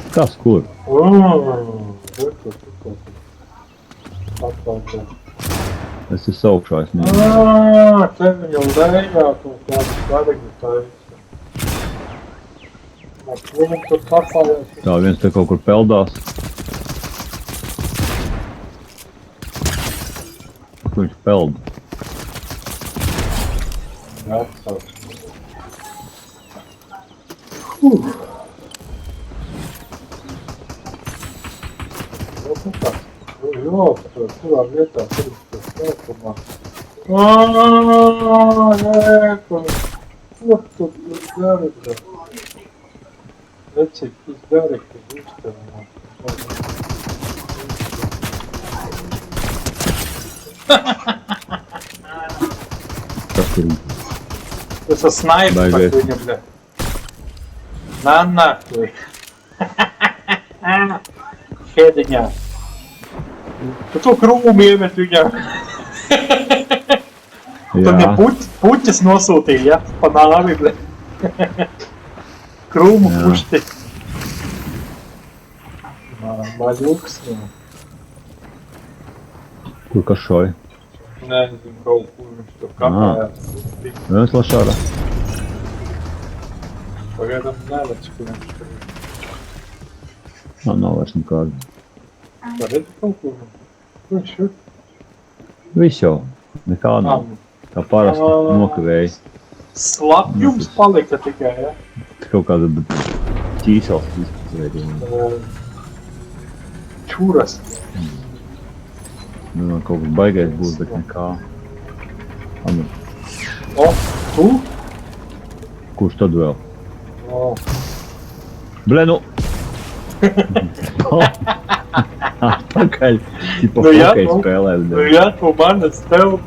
Kas, kur? Es esmu augšā, es nezinu. Te viņa lejā kaut kādu svarīgi taisa. Viņam tur kapājās. Tā viens te kaut kur peldās. Kur viņš peld? Jā, tā. Jo, kurā vietā tur ir tas spēkumā. Nē, kur. Ko tu dari, bļa? Vecīt, tu dari, ka uztevināt. Tas ir Tas ir snipers pat Baigais. viņa, bļa. Nā, tu. Hēdiņā. Tu to krūmu iemet viņā. Tu ne puķis nosūtīja, ja? Pa nāvi, bļa. Krūmu Jā. pušti. Maļuks. kur kas šoja. Nezinu, kaut kur viņš tur kapājās. Viens lašāra. Pagaidām nelec, kur viņš tur ir. Man nav vairs nekāda. Redzi kaut kur? Kur viņš ir? Viss jau. Nekā nav. Kā parasti nokavēja. Slapjums palika tikai, ja? Kaut kāda ķīsels izpētījuma. Čuras. Nu, kaut kas baigais būs, bet nekā. Anu, O, tu? kurš tad vēl? O, Ble, nu! Atpakaļ. Tipo Nu jā, hokeju nu. spēlē. nu jā, tu manas tev,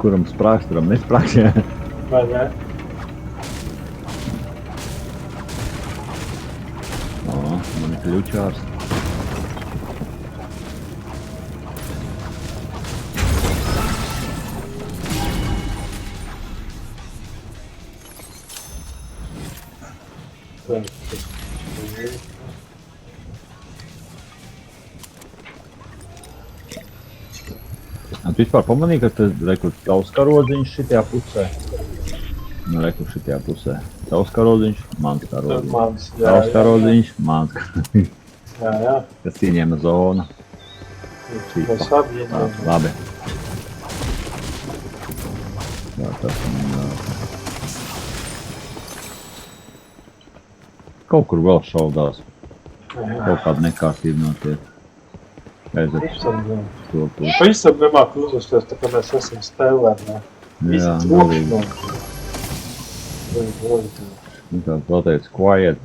Kuram sprāks, kuram nesprāks. Jā. vai ne? Man ir kļučārs. Tu vispār pamanīji, ka tas rekur tavs karodziņš šitajā pusē? Nu, rekur šitajā pusē. Tavs karodziņš, mans karodziņš. Mans, jā, Tavs jā, karodziņš, mans karodziņš. jā, jā. Kas ieņēma zonu. Mēs abi ieņēmām. Labi. Jā, tas man... Kaut kur vēl šaudās. Kaut kāda nekārtība notiek. Aiziet to pusi. Pavisam nemāk uzvesties, tā kā mēs esam spēlēni. Jā, Visi galīgi. trokšņo. Nu kā vēl teica, quiet.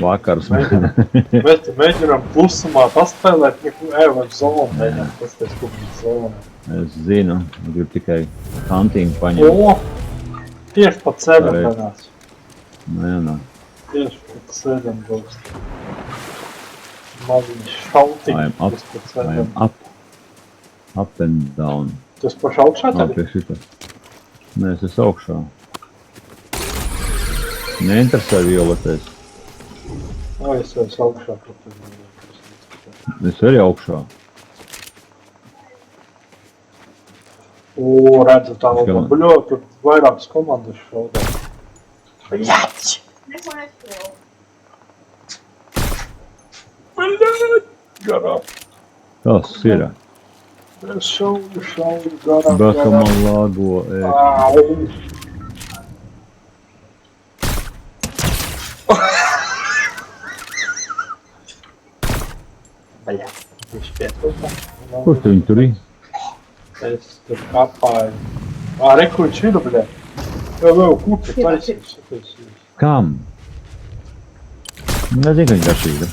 Vakars. Mēs te mēģinām klusumā paspēlēt, vai zonu mēģinām pasties, kur ir zona. Es zinu, gribu tikai hunting paņemt. O! Tieši pat sēdam Pareizi. panāc. Nē, nē. Tieši pat sēdam būs. Maziņš šautiņš. I am up. Tas pat I sēdam. am up. Up and down. Tas paši augšā tad? Pie šita. Nē, es esmu augšā. Neinteresē violetais. O, es esmu augšā. Es arī augšā. O, redzu tā vēl Gan- buļo, tur vairākas komandas šaudā. Bļaķi! Bļaķi! Garām. Tas ir. Es šauju garām. Baka man lago. Au! Bļaķi! Viņš pietūpā. Kur tu viņu tur ir? Es tur kapāju. Reku viņš ir, bļaķi. Vēl, kur tu taisīs? Kam? Nezinu, ka viņa garšīga.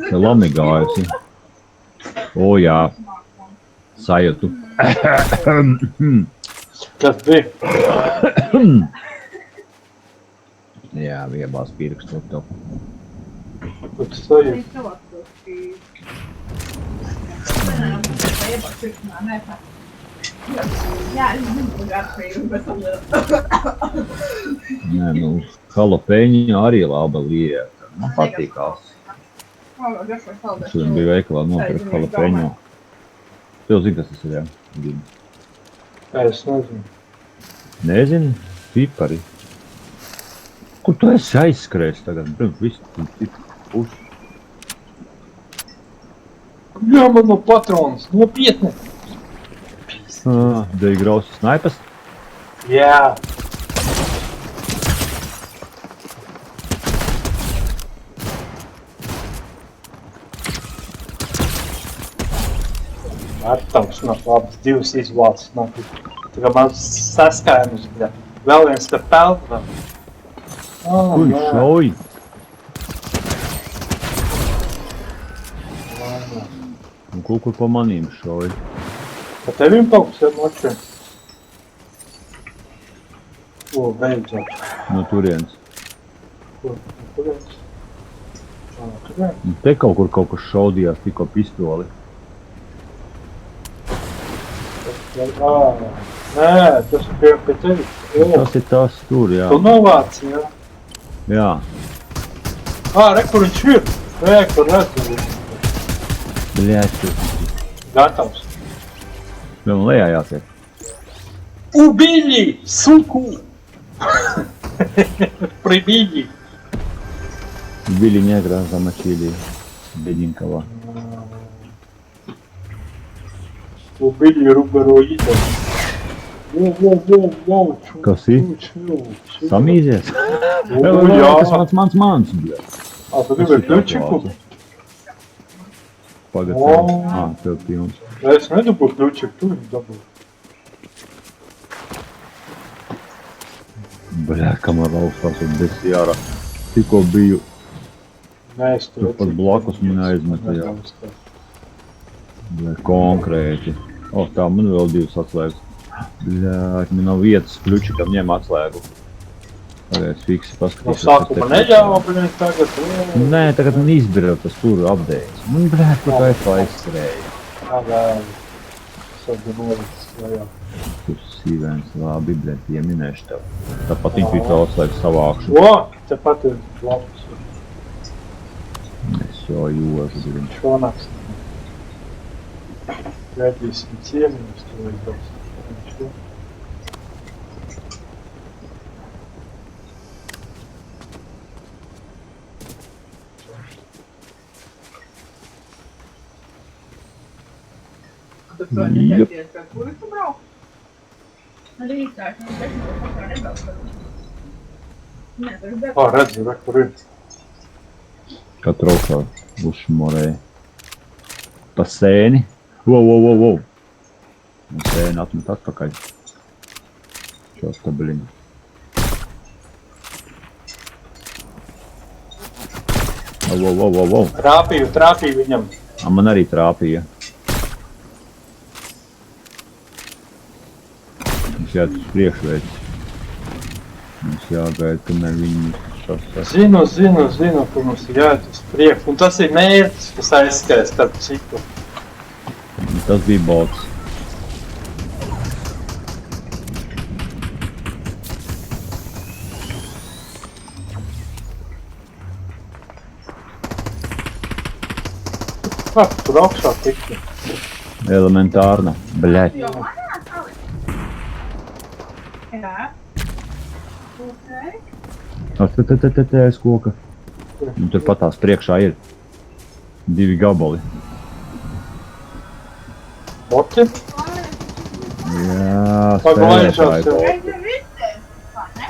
Te lami gājusi. O jā. Sajūtu. Kas bija? Jā, viebās pirkstu tev. Kur tu sajūti? Nē, nu, jalapeņu arī laba lieta. Man patīkās. Šodien bija veikalā nopirkt jalapeņu. Tev zini, kas tas ir, jā? Zini. Es nezinu. Nezini? Pipari. Kur tu esi aizskrējis tagad? Pirms visu tu puši. Jā, man no patronas, nopietni. Deja grausi snaipas. Jā. Gatavs, nav labs, divas izvalsts, nav tā kā man saskaimus, bļa. Vēl viens te peld vēl. Kur viņš šauj? Un kaut kur pa manīm šauj. Pa tevim kaut kas ir močē? O, beidzot. No turienes. Kur? Kurienes? Kurienes? Un te kaut kas šaudījās tikko pistoli. Nē, tas ir pie tevi. Tas ir tas tur, jā. Tu novāc, jā? Jā. Re, kur viņš ir? Re, kur redzu. Bļēt, Gatavs. vēl lejā jātiek. Убили, суку! Прибили. Били негра, замочили бедненького. Убили рубероида. Воу. Kas ir? Samīzies? Jā. Tas mans, bļēt. Tu gribēji kļučiku? Pagaid, tev pilns. Es nedabūju kļučiku, tu viņu dabūji. Bļēt, kamēr augstās un desi ārā. Tikko biju Nē, es tur pat blakus man aizmeta, jā. Bļēt, konkrēti. Tā, man vēl divas atslēgas. Bļēt, man nav vietas kļučikam ņem atslēgu. Pagaid, fiksi No paskatīšos. sākuma neļāva, bet tagad... Nē, tagad man izbira tas tur updates. Man, bļēt, kaut kā es aizskrēju. Vēl. Sabi nolicis, jā. Tur sīvēns, labi, bļēt, ieminēšu tev. Tāpat viņš bija tā atslēgas savākšu. Tepat ir labs. Es jau jūžu gribu. Šonaks. Vēdīsim ciemiņus, tu vajag daudz. Tu to neķerties, ka kur tu brauc? Rītā, es nebrauc. Nē, tur ir Redzi, kur ir. Kā traukā uzšmorēja. Pa sēni. Wow. Un sēni atmet atpakaļ. Šo stabiliņu. Wow. Trāpīju viņam. Man arī trāpīja. Mums jāiet uz priekšveids. Mums jāgaida, kamēr viņi šos Zinu, kur mums ir jāiet uz priekšu. Un tas ir mērķis, kas aizskais starp citu. Tas bija bots. Tur augšā tikti. Elementārna. Bļēt. jau manā salī. Jā. Ok. Te aiz koka. Un tur pat tās priekšā ir 2 gabali. Boti? Jā, Paglaižās jau. Es jau izteicu, kā ne?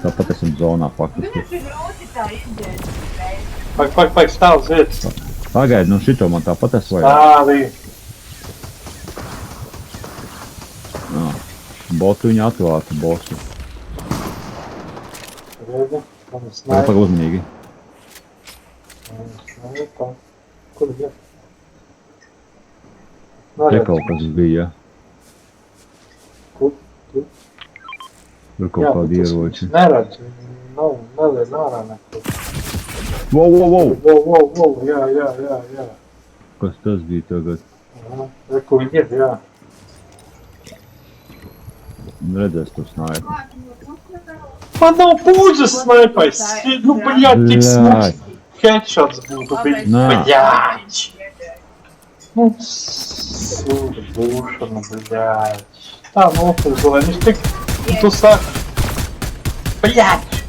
Tāpat esam zonā faktiski. Viņš ir grūti tā izdzēst. Paik, stāv uz vietas. Pagaid, nu šito man tāpat es vajag. Stāvī. Botu viņa atvāca, bosu. Redzi, man Tagad snaipa. uzmanīgi. Snaipa. Kur ir? Te kaut kas bija. Kur? Tur kaut kādi ieroči. Neredzu. Neliek ārā nekur. Wow. Wow, jā. Kas tas bija tagad? Kur viņi ir, jā. Redzēs to snaipu. Man nav pūdzes snaipais. Nu, bļāt, tik smuks. Headshots būtu bijis. Nā. Bļāč. Nu, sūda būšana, bļāč. Tā nofrizolē, viņš tik... Tu saki. Bļāč.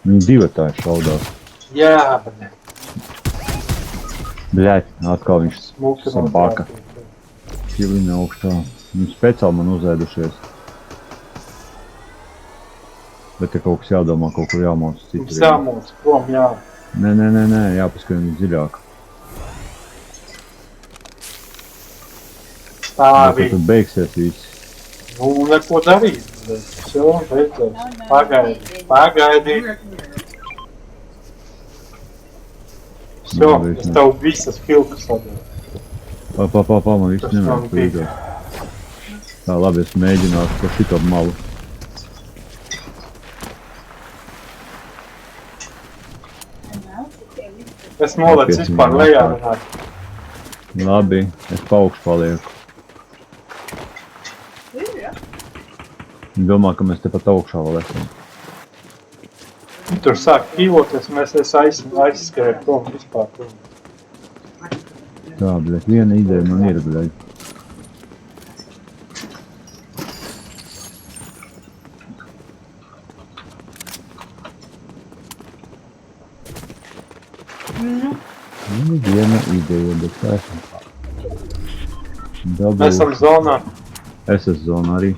Viņi divatāji šaudās. Jā, bļāč. Bļēt, atkal viņš Smuki sabaka. Kilina augstā. Viņi speciāli man uzēdušies. Bet te kaut kas jādomā, kaut kur jāmauc citu. Mums jāmūc prom, jā. Nē, jāpaskat viņi dziļāk. Stāvi. Tad beigsies viss. Nu, neko darīt. Все, beidzot. Pagaidi. Все, es tev visas filkas sadēju. Man viss nevar līdzot. Tā, labi, es mēģināšu pa šito malu. Es nolec vispār lejā runāt. Labi, es paukšu palieku. Domā, ka mēs te pat augšā vēl esam. Tur sāk pīvoties, mēs aizskrēju prom vispār. Tā, bļet, viena ideja man ir, bļet. Viena ideja, bet esam tā. Mēs esam zonā. Es esmu zonā arī.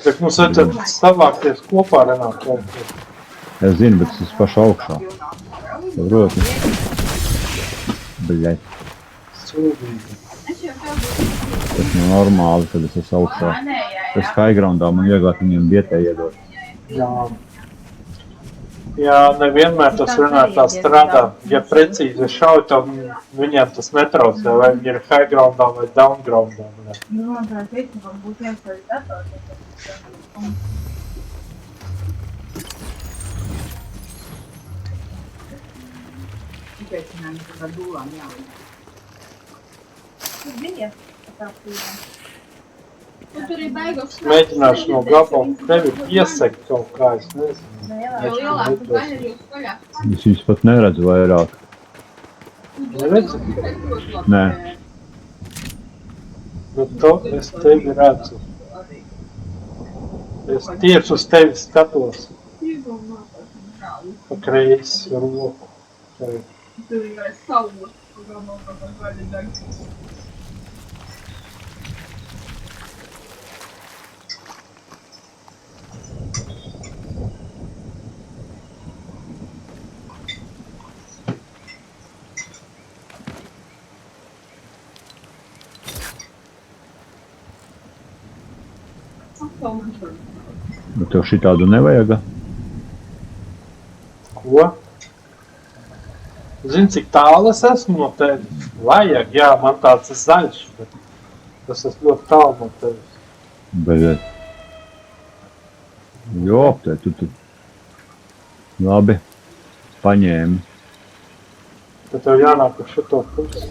Bet mums vajadzētu savākties kopā, Renāt. Es zinu, bet es esmu pašu augšā. Saproti? Bļet. Sūdīgi. Tas nav normāli, kad es esmu augšā. Es highgroundā man vieglāk viņiem vietē iedot. Jā. Jā, nevienmēr tas Renāt tā strādā. Ja precīzi šauj, tad viņiem tas netraucē, vai viņi ir highgroundā vai downgroundā. Nu, man tā teikt, ka būtu iespējas dators. Tikai zinājumi, ka ar dūlām jāliek. Tur bija tā pīdām. Tur ir baigos. Mēģināšu no gabalu tevi iesekt kaut kā, es nezinu. Jo lielāku baļu, jo skaļāk. Es viņus pat neredzu vairāk. Neredzi? Nē. Bet to es tevi redzu. Es tieši uz tevi skatos. Pa kreisi roku. Tur ir savu, kur vēl nav tā baļu daļas. Bet tev šitādu nevajaga? Ko? Zini, cik tālu es esmu no tevis? Vajag, jā, man tāds ir zaļš, bet tas esmu ļoti tālu no tevis. Bet... Jop, te tu... Labi. Paņēmi. Tad tev jānāk uz šito pusi.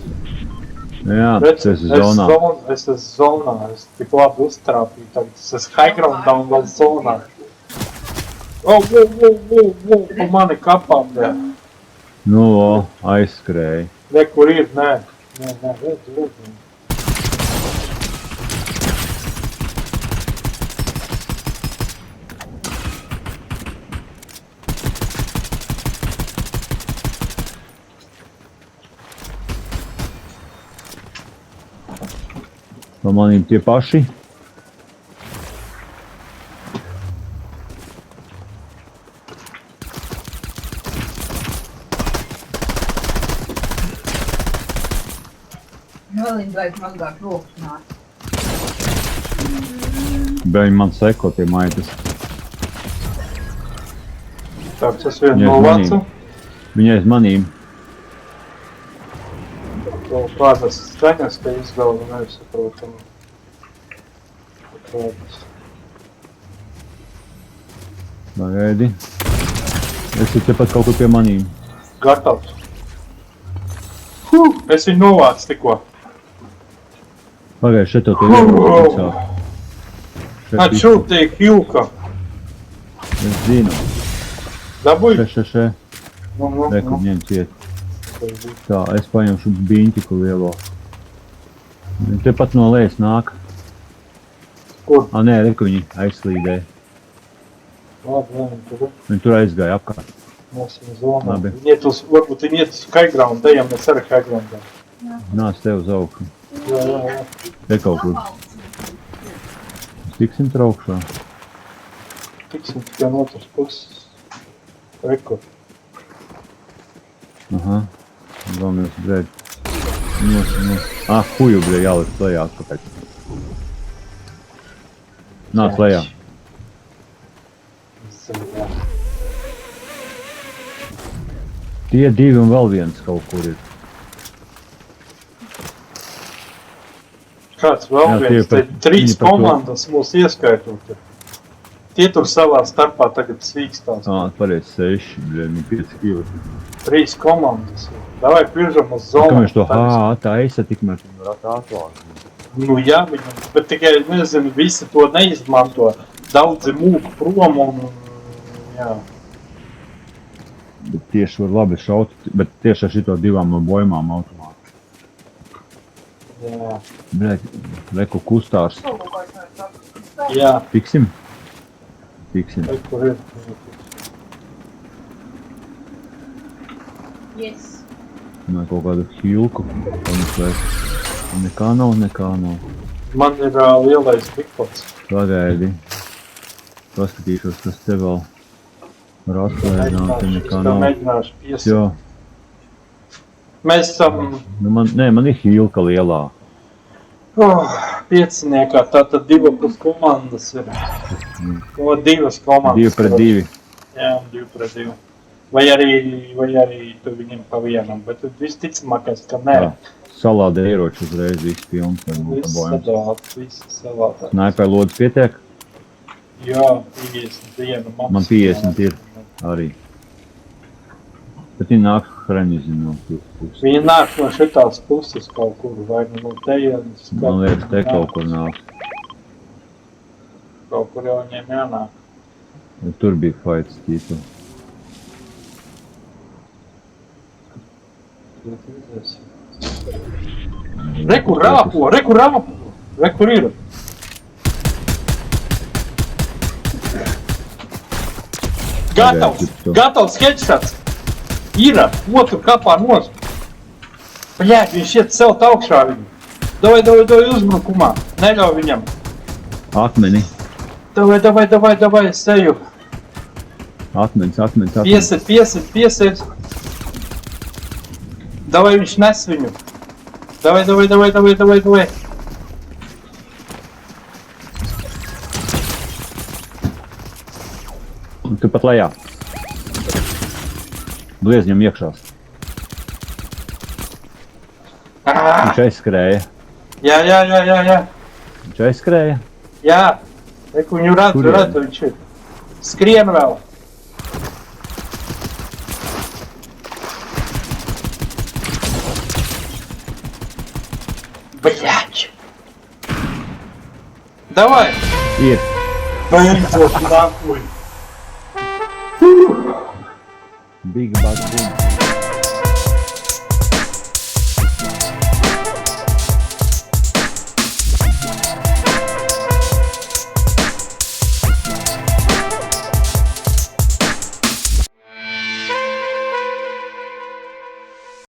Jā, Bet tas ir zonā. Es esmu zonā, es tik labi uztrāpīju, tagad es esmu highgroundā un vēl zonā. Pa mani kapām, jā. Nu, aizskrēja. Ne, kur ir, nē, redzu. No maniem tie paši. Vēl viņi vajag mazgāt rokas nāk. Bet viņi man seko tie maitas. Tā, es vienu novacu. Viņa aiz manīm. Kādas skaņas te izgalva nesaprotam. Kādas. Pagaidi. Es ir tepat kaut kur pie manīm. Gatavs. Es viņu novācu tikko. Pagaidi, šeit tev te ir. Šur te ir hilka. Es zinu. Dabūj? Še. Reku ņem ciet. Tā, es paņemšu biņķiku lielo. Tepat no lejas nāk. Kur? Nē, reku viņi aizslīdē. Labi, Viņi tur aizgāja apkārt. mēs esam zonā. Labi. Varbūt viņi iet uz highground, ejam mēs arī highgroundā. Nāc tev uz augšu. Jā. Te kaut kur. Mēs tiksim tur augšā. Tiksim tikai no otras puses. Rekur. Aha. Galvenais, bļēd. Ah, huju, bļa, jāliek lejā atpakaļ. Nāc lejā. Tie divi un vēl viens kaut kur ir. Kāds vēl Jā, viens? tie Te par- 3 viņi par to- komandas mūs ieskaitot. Tie tur savā starpā tagad svīkstās. Pareiz 6, bļa, 5 kilo. 3 komandas. Davai piržam uz Kā zonu. viņš to attaisa, tikmēr viņi var atklāt. Nu jā, viņam, bet tikai, nezinu, visi to neizmanto. Daudzi mūk prom un, jā. Bet tieši var labi šaut, bet tieši ar šito divām no bojamām automāti. Jā. Bļa, reku kustārs. Jā, Tiksim? Tiksim. te, kur ir. Yes. Vai kaut kādu hilku. Nekā nav. Man ir lielais bigpots. Pagaidi. Paskatīšos, kas te vēl var atklāt, te nekā Es tev nav. mēģināšu piesīt. Jo, Mēs esam nu man ir hilka lielā. pieciniekā, tātad 2 komandas ir. O, 2 komandas. 2 pret 2. Jā, 2 pret 2. Vai arī tu viņiem pa vienam, bet visticamākais, ka nē. Jā. Salāda ieroči uzreiz viss pilns. Viss sadalāts, viss savādā. Snaipai lodzi pietiek? Jā, 51. Man 50 ir arī. Bet viņi nāk hrenizi no puses. Viņi nāk no šitās puses kaut kur, vai nu no tejienes. Man liekas, te kaut kur nāk. Kaut kur jau viņiem jānāk. Tur bija fights tīpa. Rekur rāpo, rekur ir. Gatavs headshots. Ir, otru kapā nost. Bļēt, viņš iet celt augšā viņu. Davai uzbrukumā, neļauj viņam. Akmeni. Davai, seju. Akmenis. Piesiet. Davai, viņš nes viņu. Davai. Un tu pat lejā. Bliezņam iekšās. Viņš aizskrēja. Jā. Viņš aizskrēja. Jā. Reku viņu Kur ir? redzu, viņš ir. Skrien vēl. Bļač. Davai. Ir. Beidzot, nākuj. Big bad boom.